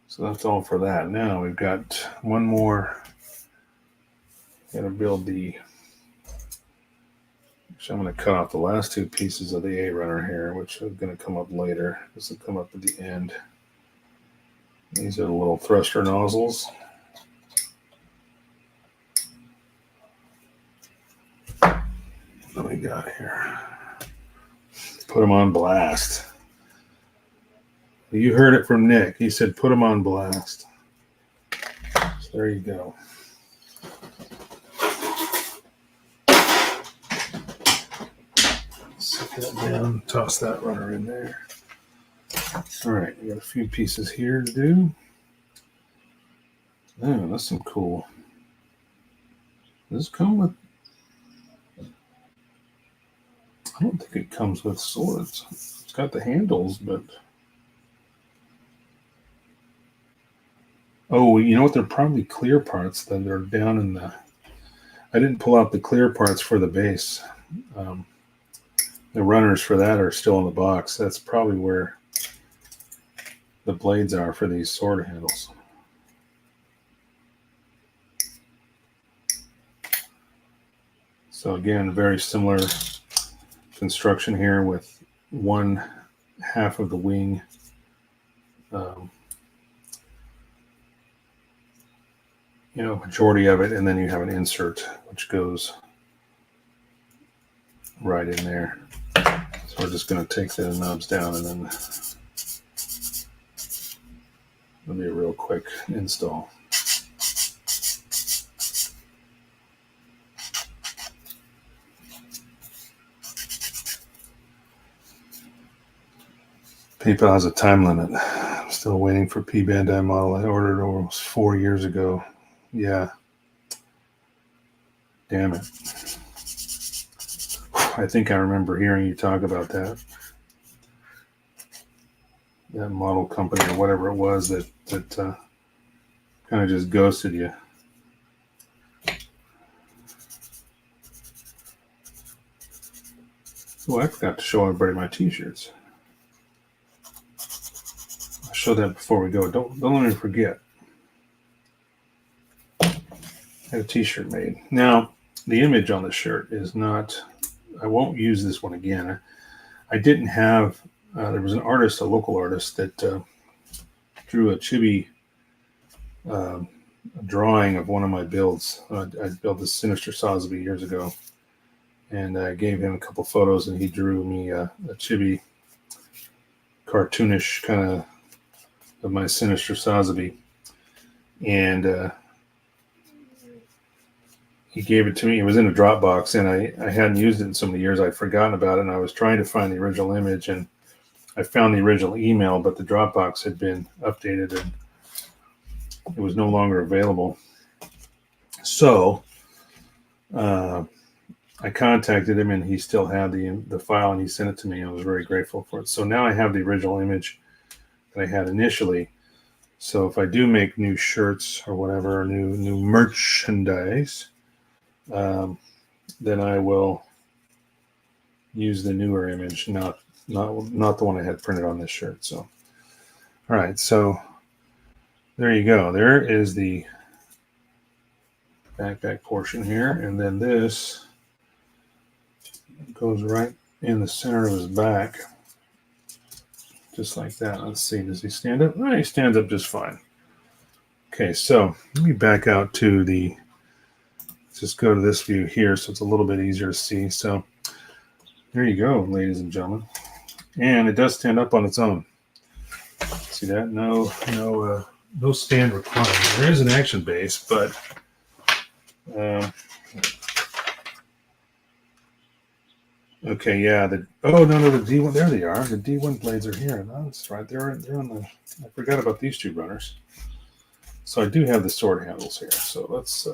So that's all for that. Now we've got one more. Got to build the... Actually, I'm going to cut off the last two pieces of the A runner here, which are going to come up later. This will come up at the end. These are the little thruster nozzles. What do we got here? Put them on blast. You heard it from Nick. He said put them on blast. So there you go. Set that down. Toss that runner in there. All right, we got a few pieces here to do. Oh, that's some cool. Does this come with... I don't think it comes with swords. It's got the handles, but... Oh, you know what? They're probably clear parts that are down in the... I didn't pull out the clear parts for the base. The runners for that are still in the box. That's probably where the blades are for these sword handles. So again, very similar construction here with one half of the wing majority of it, and then you have an insert which goes right in there. So we're just going to take the knobs down, and then it'll be a real quick install. PayPal has a time limit. I'm still waiting for P Bandai model I ordered almost 4 years ago. Yeah. Damn it. I think I remember hearing you talk about that. That model company or whatever it was that kind of just ghosted you. Oh, I forgot to show everybody my t-shirts. I'll show that before we go. Don't let me forget. I had a t-shirt made. Now, the image on the shirt is not... I won't use this one again. I didn't have... there was an artist, a local artist, that drew a chibi drawing of one of my builds. I built this Sinister Sosby years ago, and I gave him a couple photos, and he drew me a chibi cartoonish kind of my Sinister Sosby. And he gave it to me. It was in a Dropbox, and I hadn't used it in so many years. I'd forgotten about it, and I was trying to find the original image, and I found the original email, but the Dropbox had been updated, and it was no longer available. So I contacted him, and he still had the file, and he sent it to me. I was very grateful for it. So now I have the original image that I had initially. So if I do make new shirts or whatever, new merchandise, then I will use the newer image, not the one I had printed on this shirt. So, all right, so there you go. There is the backpack portion here, and then this goes right in the center of his back, just like that. Let's see, does he stand up? Oh, he stands up just fine. Okay, so let me back out to let's just go to this view here so it's a little bit easier to see. So there you go, ladies and gentlemen. And it does stand up on its own. See that? No stand required. There is an action base, but okay, yeah. The D1. There they are. The D1 blades are here. No, that's right. They're on the. I forgot about these two runners. So I do have the sword handles here. So let's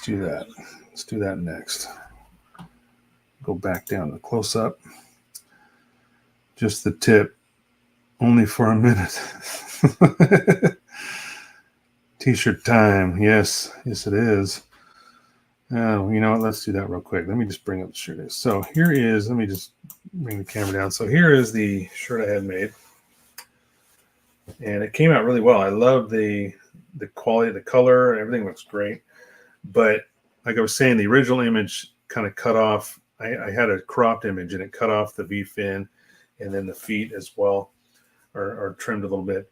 do that. Let's do that next. Go back down to the close up. Just the tip, only for a minute. T-shirt time. Yes, it is. You know what? Let's do that real quick. Let me just bring up the shirt. So here is, let me just bring the camera down. So here is the shirt I had made. And it came out really well. I love the quality, the color, everything looks great. But like I was saying, the original image kind of cut off. I had a cropped image, and it cut off the V-fin and then the feet as well, or trimmed a little bit.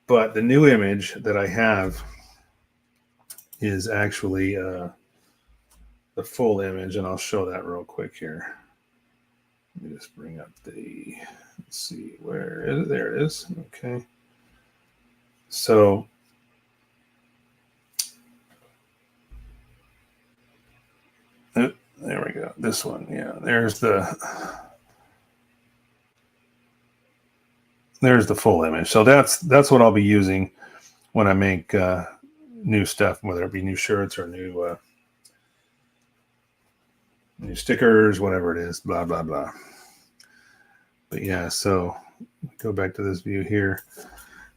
But the new image that I have is actually the full image, and I'll show that real quick here. Let me just bring up let's see, where is it? There it is. Okay. So there we go. This one, yeah. There's the full image. So that's what I'll be using when I make new stuff, whether it be new shirts or new stickers, whatever it is, blah, blah, blah. But yeah, so go back to this view here.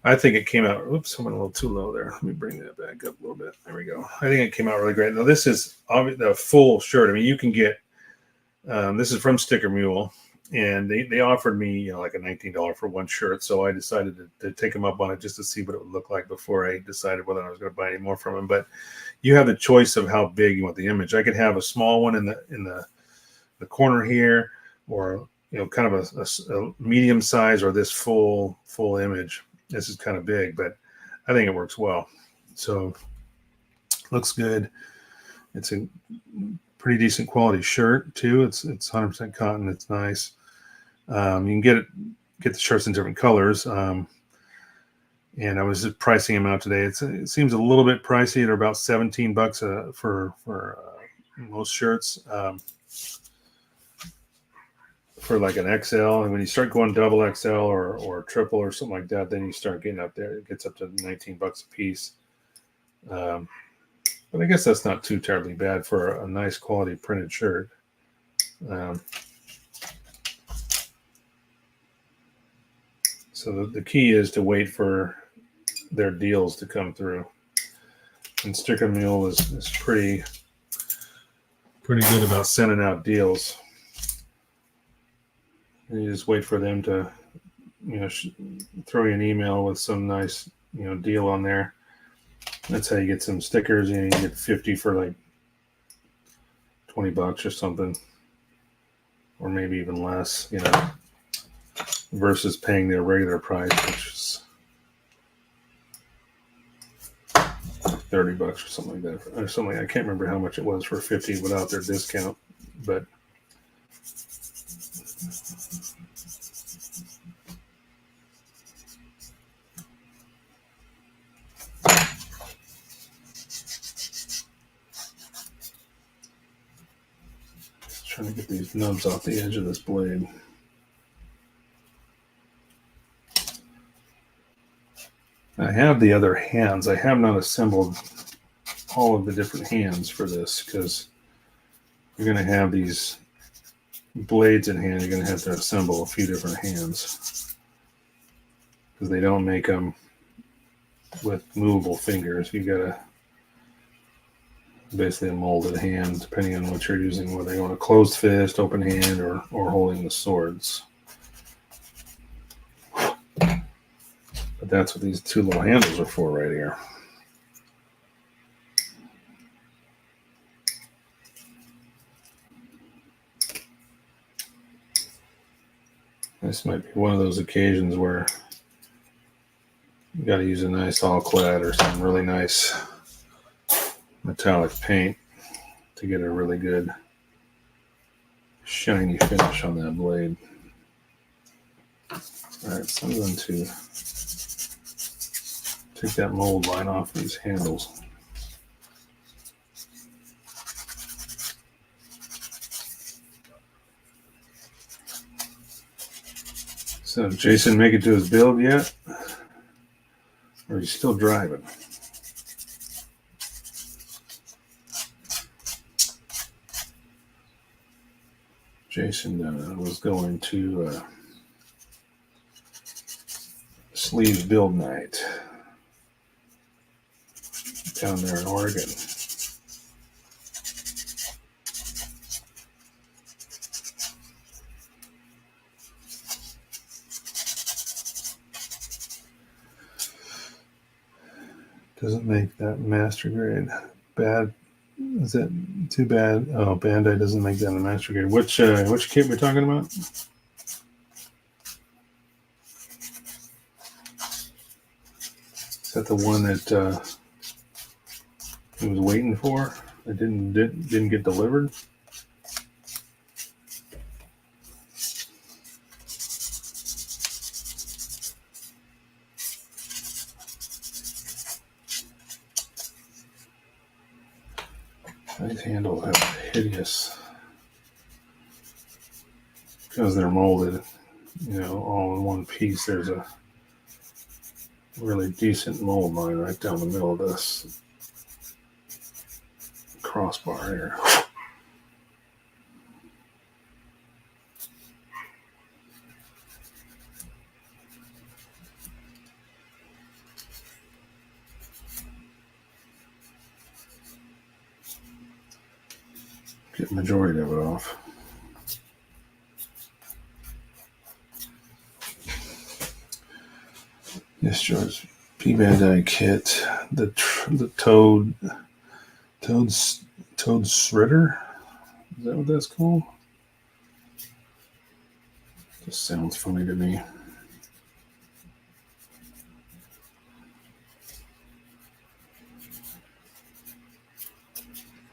I think it came out, oops, I went a little too low there. Let me bring that back up a little bit. There we go. I think it came out really great. Now, this is the full shirt. I mean, you can get, this is from Sticker Mule, and they offered me, like a $19 for one shirt. So I decided to take them up on it just to see what it would look like before I decided whether I was going to buy any more from them. But you have the choice of how big you want the image. I could have a small one in the corner here, or kind of a medium size, or this full image. This is kind of big, but I think it works well. So looks good. It's a pretty decent quality shirt too. It's 100% cotton. It's nice. You can get the shirts in different colors. And I was just pricing them out today. It seems a little bit pricey. They're about $17 for most shirts. For like an XL, and when you start going double XL or triple or something like that, then you start getting up there. It gets up to $19 a piece. But I guess that's not too terribly bad for a nice quality printed shirt. So the key is to wait for their deals to come through. And Sticker Mule is pretty good about sending out deals. And you just wait for them to, throw you an email with some nice, deal on there. That's how you get some stickers. You get 50 for like $20 or something, or maybe even less, versus paying their regular price, which is $30 or something like that, or something. I can't remember how much it was for 50 without their discount, but. trying to get these nubs off the edge of this blade. I have the other hands. I have not assembled all of the different hands for this because you're going to have these blades in hand. You're going to have to assemble a few different hands because they don't make them with movable fingers. You got to basically a molded hand depending on what you're using, whether you want a closed fist, open hand, or holding the swords. But that's what these two little handles are for right here. This might be one of those occasions where you got to use a nice all-clad or some really nice metallic paint to get a really good shiny finish on that blade. Alright, so I'm going to take that mold line off these handles. So, Jason make it to his build yet? Or is he still driving? Jason was going to Sleeves Build Night down there in Oregon. Doesn't make that master grade. Bad. Is that too bad? Oh, Bandai doesn't make that a master grade. Which kit we're talking about? Is that the one that he was waiting for? That didn't get delivered? These handles have hideous, because they're molded, all in one piece. There's a really decent mold line right down the middle of this crossbar here. Get the majority of it off. Yes, George. P Bandai kit. The Toad Shredder. Is that what that's called? Just sounds funny to me.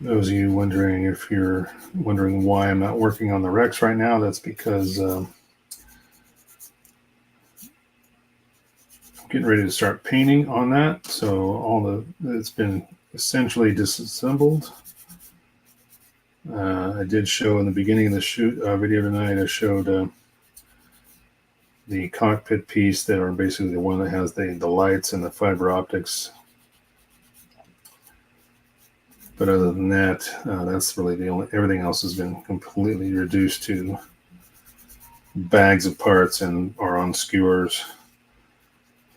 Those of you wondering if you're wondering why I'm not working on the Rex right now, that's because I'm getting ready to start painting on that. So it's been essentially disassembled. I did show in the beginning of the shoot video tonight, I showed the cockpit piece that are basically the one that has the lights and the fiber optics. But other than that, that's really the only. Everything else has been completely reduced to bags of parts and are on skewers.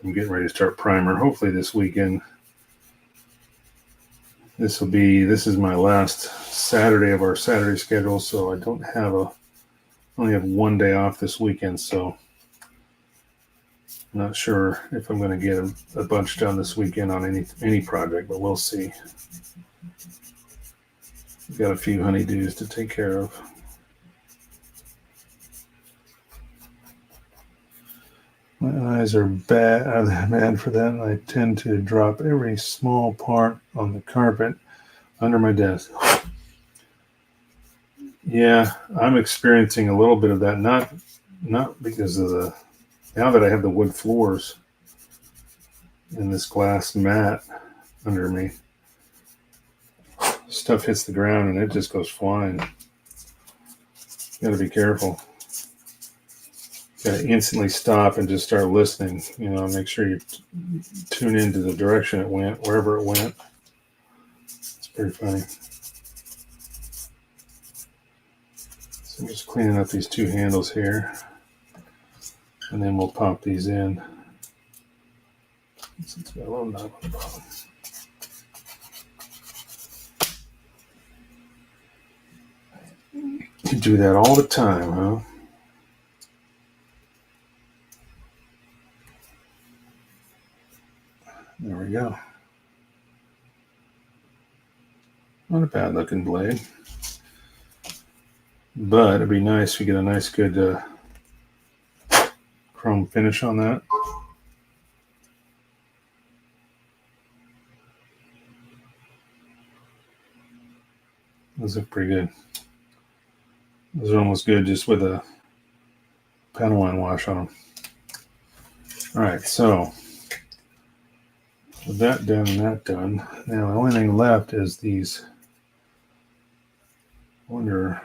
I'm getting ready to start primer. Hopefully this weekend. This is my last Saturday of our Saturday schedule, so I only have one day off this weekend. So I'm not sure if I'm going to get a bunch done this weekend on any project, but we'll see. We've got a few honeydews to take care of. My eyes are bad for that. I tend to drop every small part on the carpet under my desk. Yeah, I'm experiencing a little bit of that. Not because of now that I have the wood floors and this glass mat under me. Stuff hits the ground and it just goes flying. got to be careful. Got to instantly stop and just start listening. You know, make sure you tune into the direction it went, wherever it went. It's pretty funny. So I'm just cleaning up these two handles here, and then we'll pop these in. It's got a little knob on the bottom. You do that all the time, huh? There we go. Not a bad looking blade. But it'd be nice if you get a nice good chrome finish on that. Those look pretty good. Those are almost good just with a panel line wash on them. All right, so with that done and that done, now the only thing left is these. I wonder,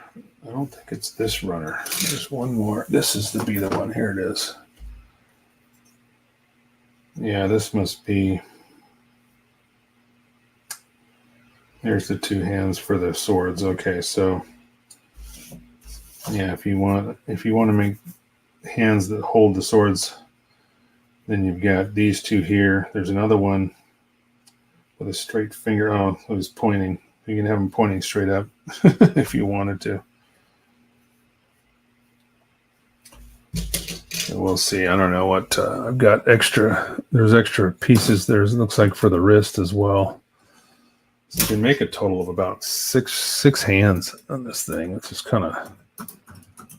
I don't think it's this runner. There's one more. This is the be the one. Here it is. Yeah, this must be. There's the two hands for the swords. Okay, so yeah, if you want to make hands that hold the swords, then you've got these two here. There's another one with a straight finger. Oh, it was pointing. You can have them pointing straight up if you wanted to. So we'll see. I don't know what I've got extra. There's extra pieces there. It looks like for the wrist as well. So you can make a total of about six hands on this thing, which is kind of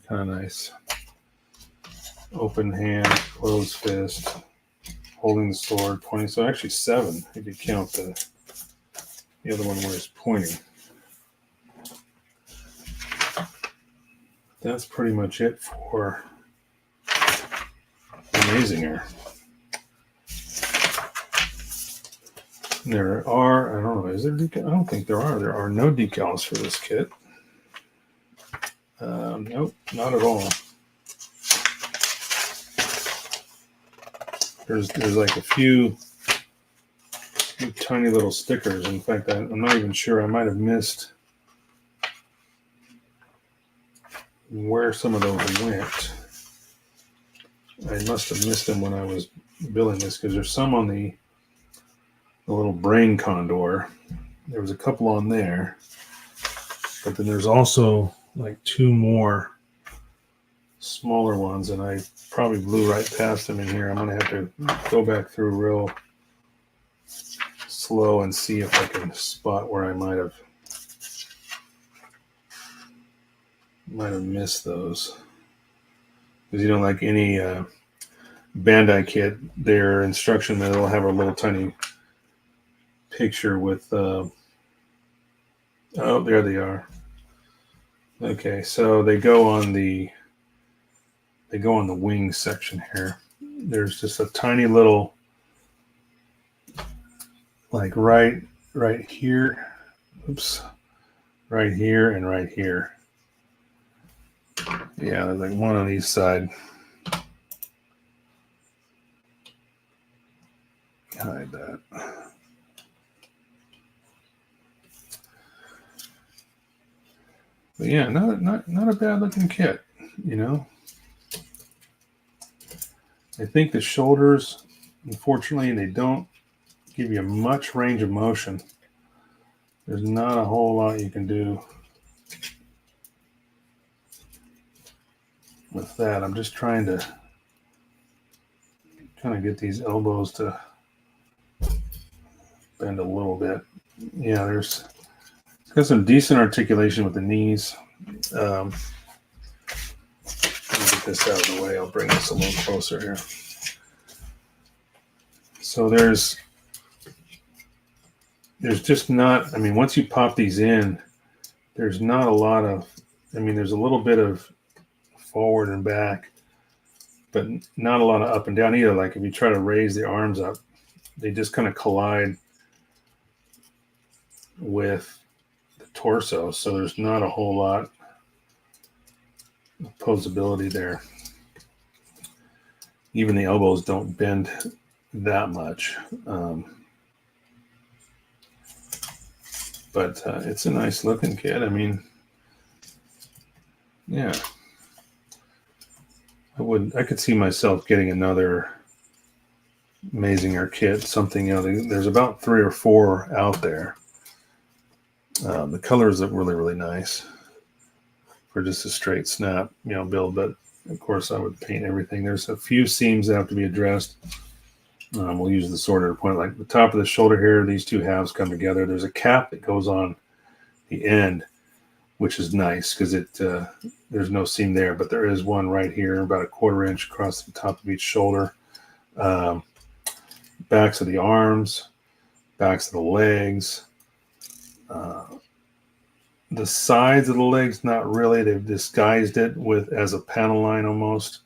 nice. Open hand, closed fist, holding the sword, pointing. So actually 7 if you count the other one where it's pointing. That's pretty much it for the Mazinger. There are, I don't know, is there decal? I don't think there are. There are no decals for this kit. Nope, not at all. There's like a few tiny little stickers. In fact, I'm not even sure. I might have missed where some of those went. I must have missed them when I was building this because there's some on the little brain condor. There was a couple on there, but then there's also like 2 more smaller ones, and I probably blew right past them in here. I'm gonna have to go back through real slow and see if I can spot where I might have missed those. Because you know, like any Bandai kit, their instruction they'll have a little tiny picture with oh, there they are. Okay, so they go on the wing section here. There's just a tiny little, like right here. Oops. Right here and right here. Yeah, there's like one on each side. Hide that. But yeah, not a bad looking kit, you know. I think the shoulders, unfortunately, they don't give you much range of motion. There's not a whole lot you can do with that. I'm just trying to get these elbows to bend a little bit. Yeah, it's got some decent articulation with the knees. Let me get this out of the way. I'll bring this a little closer here. So there's just not, I mean, once you pop these in, there's not a lot of, I mean, there's a little bit of forward and back, but not a lot of up and down either. Like if you try to raise the arms up, they just kind of collide with the torso. So there's not a whole lot posability there. Even the elbows don't bend that much. But it's a nice looking kit. I mean, yeah. I could see myself getting another Mazinger kit, something, there's about 3 or 4 out there. The colors look really, really nice for just a straight snap, build. But of course, I would paint everything. There's a few seams that have to be addressed. We'll use the sorter point, like the top of the shoulder here. These two halves come together. There's a cap that goes on the end, which is nice because there's no seam there, but there is one right here, about a 1/4 inch across the top of each shoulder. Backs of the arms, backs of the legs. The sides of the legs, not really. They've disguised it as a panel line almost.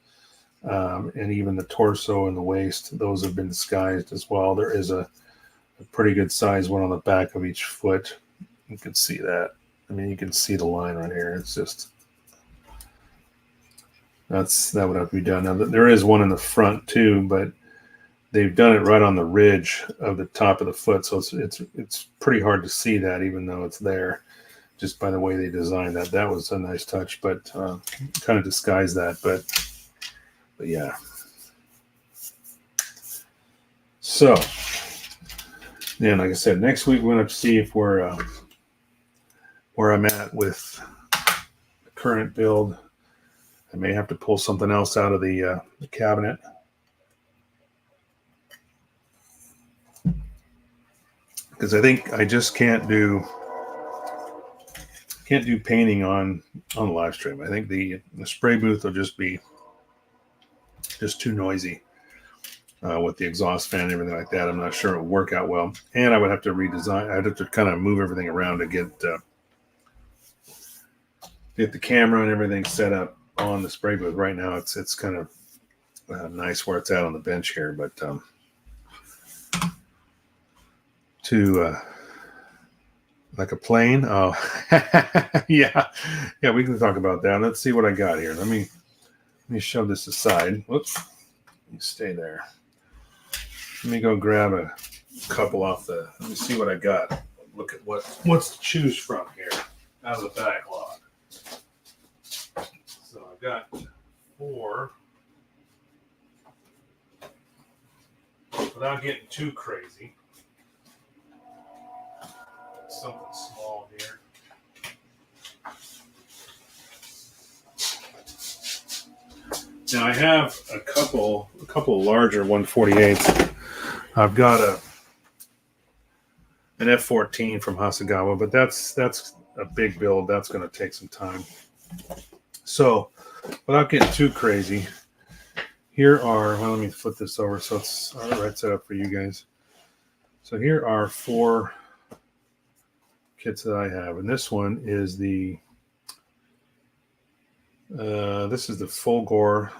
And even the torso and the waist, those have been disguised as well. There is a pretty good size one on the back of each foot. You can see that. I mean, you can see the line right here. It's just, that would have to be done. Now, there is one in the front too, but they've done it right on the ridge of the top of the foot. So it's pretty hard to see that, even though it's there, just by the way they designed that. That was a nice touch, but kind of disguised that. But yeah. So, then, like I said, next week we're going to see if we're where I'm at with the current build. I may have to pull something else out of the cabinet. Because I think I just can't do painting on the live stream. I think the spray booth will just be too noisy with the exhaust fan and everything like that. I'm not sure it would work out well. And I would have to redesign. I'd have to kind of move everything around to get the camera and everything set up on the spray booth. Right now, it's kind of nice where it's at on the bench here, but to like a plane. Oh, yeah, we can talk about that. Let's see what I got here. Let me shove this aside. Whoops, you stay there. Let me go grab a couple off the. Let me see what I got. Look at what's to choose from here out of the backlog. So I've got 4. Without getting too crazy. Something small here. Now I have a couple larger 148s. I've got an F14 from Hasegawa, but that's a big build. That's going to take some time. So, without getting too crazy, here are. Well, let me flip this over so it's all right set up for you guys. So here are 4 kits that I have, and this one is the this is the Fulgor.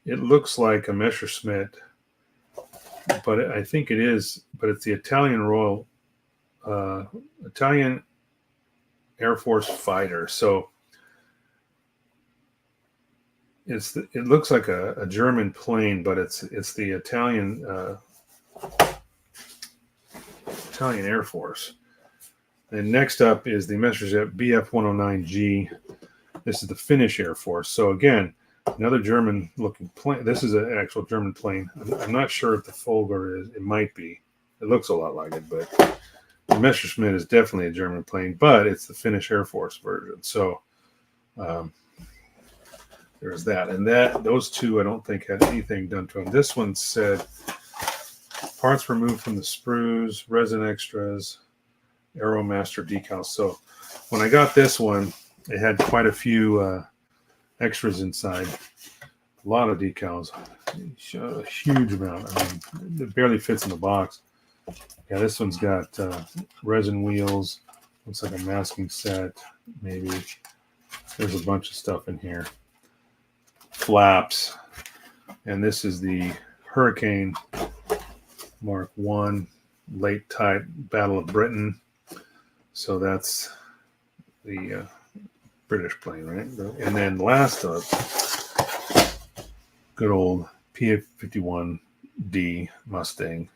It looks like a Messerschmitt, but I think it is. But it's the Italian Air Force fighter. So it looks like a German plane, but it's the Italian Air Force. And next up is the Messerschmitt Bf-109G. This is the Finnish Air Force. So again, another German-looking plane. This is an actual German plane. I'm not sure if the Fulgor is. It might be. It looks a lot like it, but the Messerschmitt is definitely a German plane, but it's the Finnish Air Force version. So there's that. And those two, I don't think, had anything done to them. This one said parts removed from the sprues, resin extras, Aeromaster decals. So when I got this one, it had quite a few extras inside. A lot of decals. A huge amount. I mean, it barely fits in the box. Yeah, this one's got resin wheels. Looks like a masking set. Maybe. There's a bunch of stuff in here. Flaps. And this is the Hurricane Mark I late type Battle of Britain. So that's the British plane, right? And then last up, good old PF-51D Mustang.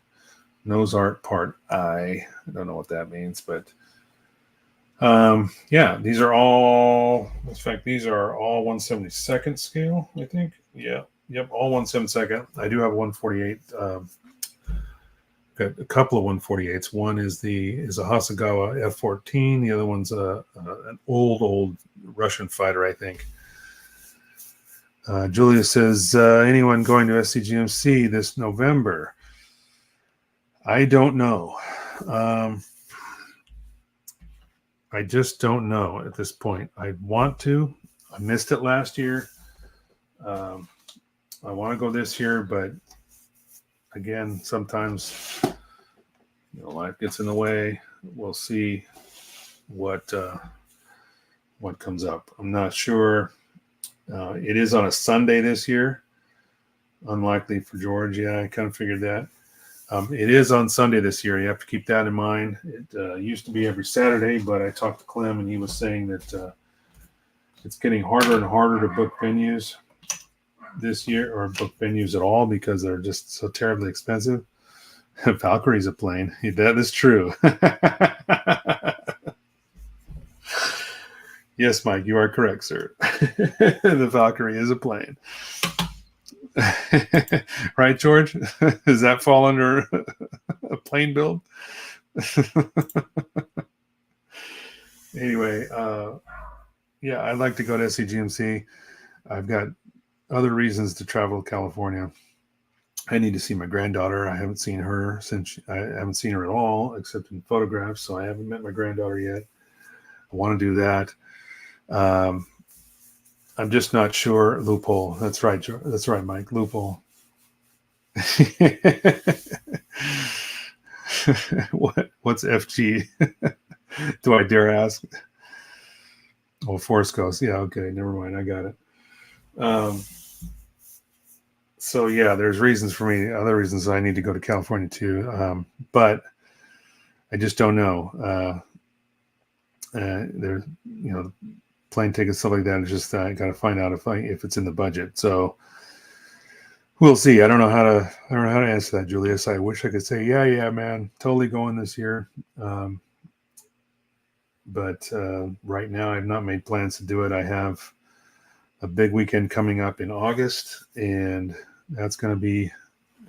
Nose Art Part I. I don't know what that means, but yeah, these are all, in fact, these are all 1/72nd scale, I think. Yeah. Yep, all 1/72nd. I do have 148. Got a couple of 148s. One is a Hasegawa F-14. The other one's an old Russian fighter, I think. Julia says, anyone going to SCGMC this November? I don't know. I just don't know at this point. I want to. I missed it last year. I want to go this year, but again, sometimes life gets in the way. We'll see what comes up. I'm not sure. It is on a Sunday this year. Unlikely for George. Yeah, I kind of figured that. It is on Sunday this year. You have to keep that in mind. It used to be every Saturday, but I talked to Clem, and he was saying that it's getting harder and harder to book venues this year, or book venues at all, because they're just so terribly expensive. Valkyrie's a plane. That is true. Yes, Mike, you are correct, sir. The Valkyrie is a plane. Right, George? Does that fall under a plane build? Anyway, yeah, I'd like to go to SCGMC. I've got other reasons to travel to California. I need to see my granddaughter. I haven't seen her I haven't seen her at all, except in photographs. So I haven't met my granddaughter yet. I want to do that. I'm just not sure. Loophole. That's right. That's right, Mike. Loophole. What's FG? Do I dare ask? Oh, Force Ghost. Yeah, okay. Never mind. I got it. So yeah, there's reasons for me. Other reasons I need to go to California too. But I just don't know. There's, plane tickets, stuff like that. It's just I got to find out if it's in the budget. So we'll see. I don't know how to answer that, Julius. I wish I could say, yeah, man, totally going this year. But right now, I've not made plans to do it. I have a big weekend coming up in August, and that's going to be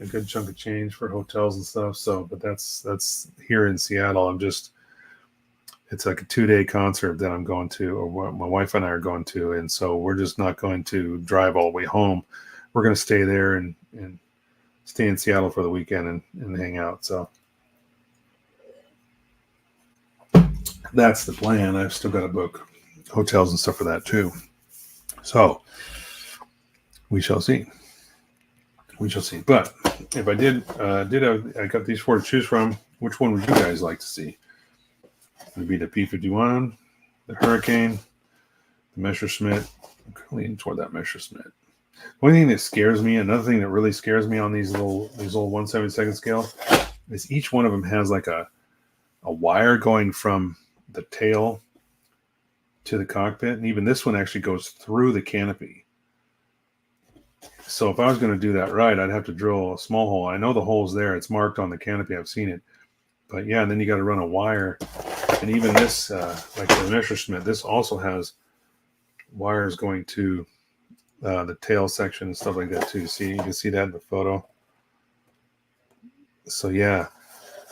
a good chunk of change for hotels and stuff. So, but that's here in Seattle. It's like a 2-day concert that I'm going to, or what my wife and I are going to. And so we're just not going to drive all the way home. We're going to stay there and stay in Seattle for the weekend and hang out. So that's the plan. I've still got to book hotels and stuff for that too. So we shall see. But if I I got these 4 to choose from. Which one would you guys like to see? Would be the P-51, the Hurricane, the Messerschmitt. I'm leaning toward that Messerschmitt. The only thing that scares me, another thing that really scares me on these old 1/72nd scale, is each one of them has like a wire going from the tail to the cockpit, and even this one actually goes through the canopy. So if I was going to do that right, I'd have to drill a small hole. I know the hole's there; it's marked on the canopy. I've seen it, but yeah, and then you got to run a wire. And even this, like the Messerschmitt, this also has wires going to the tail section and stuff like that too. You can see that in the photo. So yeah,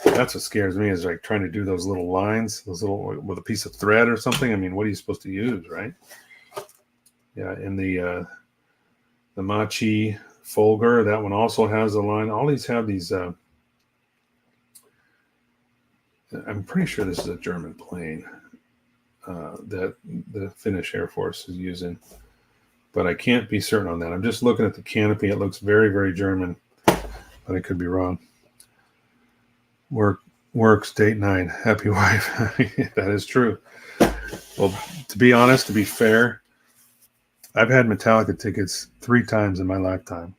that's what scares me, is like trying to do those little lines, with a piece of thread or something. I mean, what are you supposed to use, right? Yeah, and the Machi Folger, that one also has a line. All these have these. I'm pretty sure this is a German plane that the Finnish Air Force is using, but I can't be certain on that. I'm just looking at the canopy. It looks very, very German, but I could be wrong. Works, date 9, happy wife. That is true. Well, to be honest, to be fair, I've had Metallica tickets 3 times in my lifetime,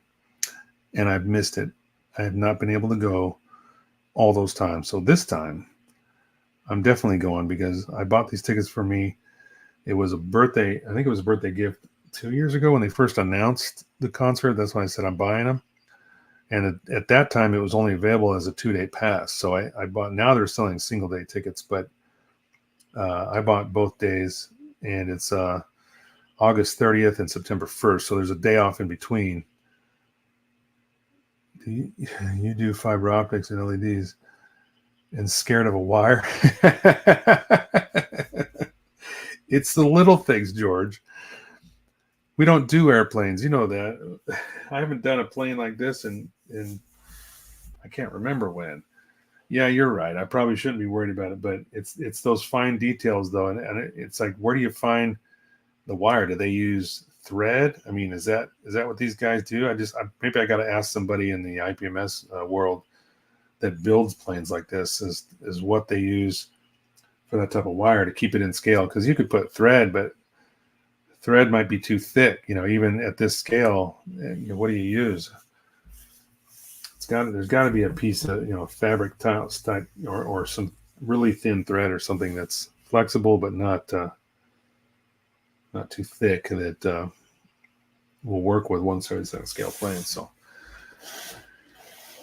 and I've missed it. I have not been able to go all those times. So this time, I'm definitely going, because I bought these tickets for me It was a birthday. I think it was a birthday gift 2 years ago when they first announced the concert. That's why I said I'm buying them. And at that time, it was only available as a 2-day pass. So I bought. Now they're selling single day tickets, but I bought both days, and it's August 30th and September 1st. So there's a day off in between. You do fiber optics and LEDs and scared of a wire? It's the little things, George. We don't do airplanes. You know that. I haven't done a plane like this in I can't remember when. Yeah, you're right. I probably shouldn't be worried about it, but it's those fine details though, and it's like, where do you find the wire? Do they use thread? I mean, is that what these guys do? Maybe I got to ask somebody in the IPMS world that builds planes like this is what they use for that type of wire to keep it in scale. Because you could put thread, but thread might be too thick. Even at this scale, what do you use? There's got to be a piece of fabric type or some really thin thread or something that's flexible but not too thick that will work with 1/77 scale planes. So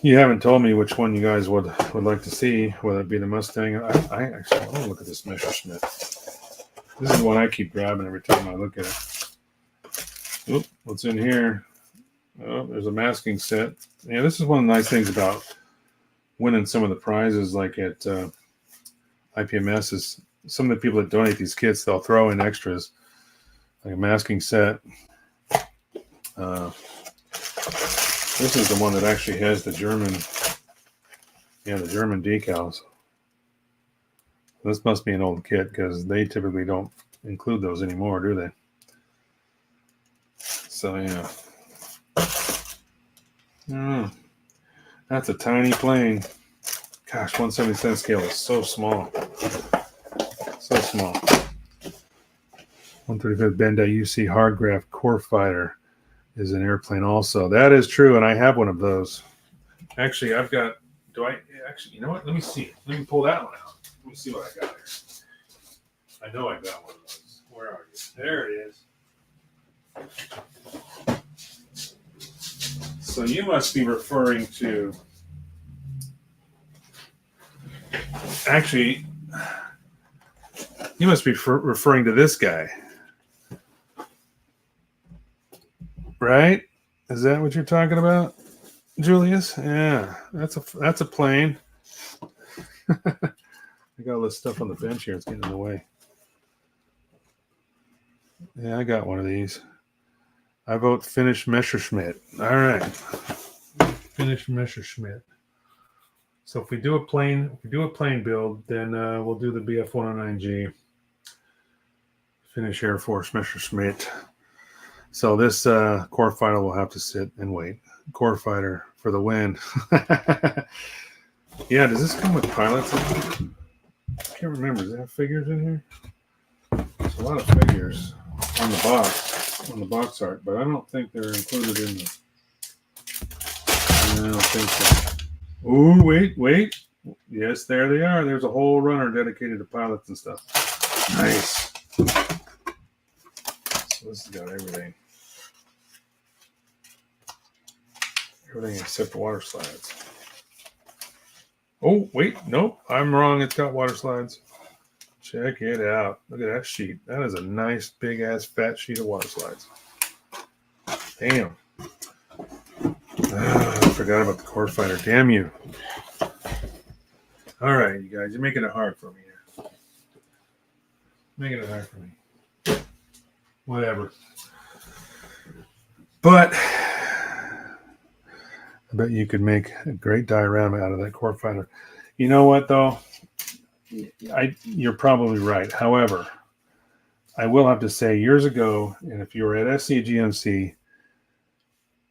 you haven't told me which one you guys would like to see, whether it be the Mustang. I actually want to look at this Messerschmitt. This is one I keep grabbing every time I look at it. Oop, what's in here? Oh, there's a masking set. Yeah, this is one of the nice things about winning some of the prizes, like at IPMS, is some of the people that donate these kits, they'll throw in extras, like a masking set. This is the one that actually has the German decals. This must be an old kit because they typically don't include those anymore, do they? So yeah. That's a tiny plane. Gosh, 1/77 scale is so small. So small. 135th Bandai UC Hardgraph Core Fighter is an airplane also. That is true, and I have one of those. Actually, you know what? Let me see. Let me pull that one out. Let me see what I got here. I know I got one of those. Where are you? There it is. So you must be referring to, actually, you must be referring to this guy, right? Is that what you're talking about, Julius? Yeah, that's a plane. I got all this stuff on the bench here. It's getting in the way. Yeah, I got one of these. I vote Finnish Messerschmitt. All right. Finnish Messerschmitt. So if we do a plane build, then we'll do the BF-109G. Finnish Air Force Messerschmitt. So this core fighter will have to sit and wait. Core fighter for the win. Yeah, does this come with pilots in it? I can't remember. Does it have figures in here? There's a lot of figures on the box art, but I don't think they're included in the. I don't think so. Ooh, wait. Yes, there they are. There's a whole runner dedicated to pilots and stuff. Nice. So this has got everything. Everything except water slides. Oh, wait. Nope. I'm wrong. It's got water slides. Check it out. Look at that sheet. That is a nice, big-ass, fat sheet of water slides. Damn. I forgot about the core fighter. Damn you. All right, you guys. You're making it hard for me here. Making it hard for me. Whatever. But I bet you could make a great diorama out of that core fighter. You know what, though? You're probably right. However, I will have to say, years ago, and if you were at SCGMC,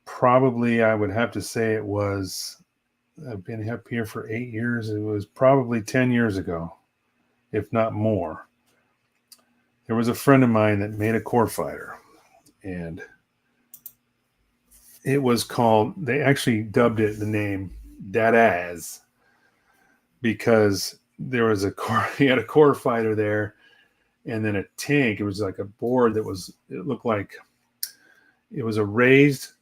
probably I would have to say it was, I've been up here for 8 years. It was probably 10 years ago, if not more. There was a friend of mine that made a core fighter, and it was called, they actually dubbed it the name Dadaz, because there was he had a core fighter there, and then a tank. It was like a board that it looked like it was a raised,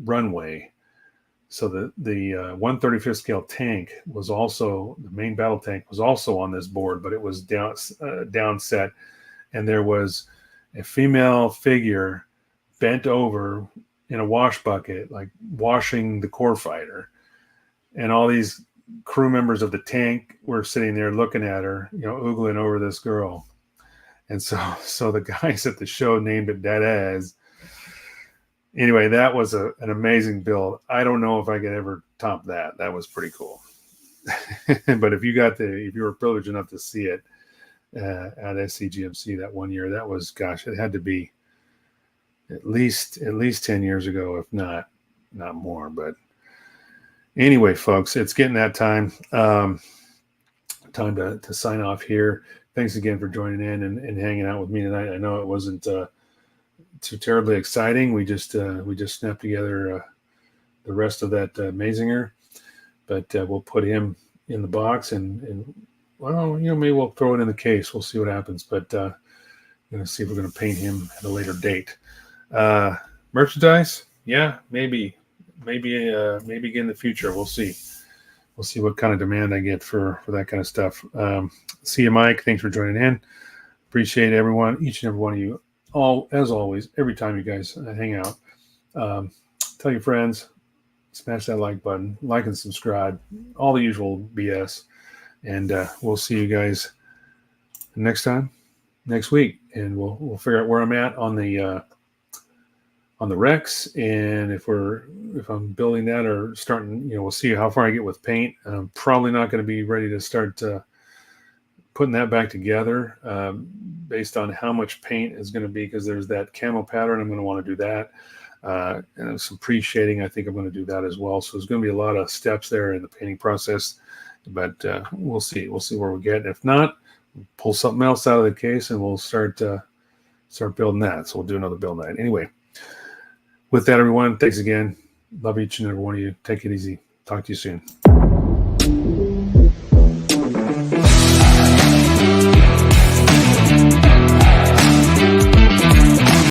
runway. So the 1/35th scale tank was also, the main battle tank was also on this board, but it was down set, and there was a female figure bent over in a wash bucket, like washing the core fighter, and all these crew members of the tank were sitting there looking at her, oogling over this girl. And so the guys at the show named it that as. Anyway, that was an amazing build. I don't know if I could ever top that. That was pretty cool. But if you were privileged enough to see it at SCGMC that one year, that was, gosh, it had to be at least 10 years ago, if not more. But anyway, folks, it's getting that time. Time to sign off here. Thanks again for joining in and hanging out with me tonight. I know it wasn't too terribly exciting. We just snapped together the rest of that Mazinger, but we'll put him in the box and well, maybe we'll throw it in the case. We'll see what happens. But gonna see if we're gonna paint him at a later date. Merchandise, yeah, maybe again in the future. We'll see. We'll see what kind of demand I get for that kind of stuff. See you, Mike. Thanks for joining in. Appreciate everyone, each and every one of you. All as always, every time you guys hang out. Tell your friends, smash that like button, like and subscribe, all the usual BS. And we'll see you guys next week, and we'll figure out where I'm at on the Rex, and if I'm building that or starting, we'll see how far I get with paint. I'm probably not going to be ready to start putting that back together based on how much paint is going to be, because there's that camo pattern. I'm going to want to do that. And some pre-shading, I think I'm going to do that as well. So there's going to be a lot of steps there in the painting process, but we'll see where we get. If not, pull something else out of the case and we'll start building that. So we'll do another build night. Anyway, with that, everyone, thanks again. Love each and every one of you. Take it easy. Talk to you soon.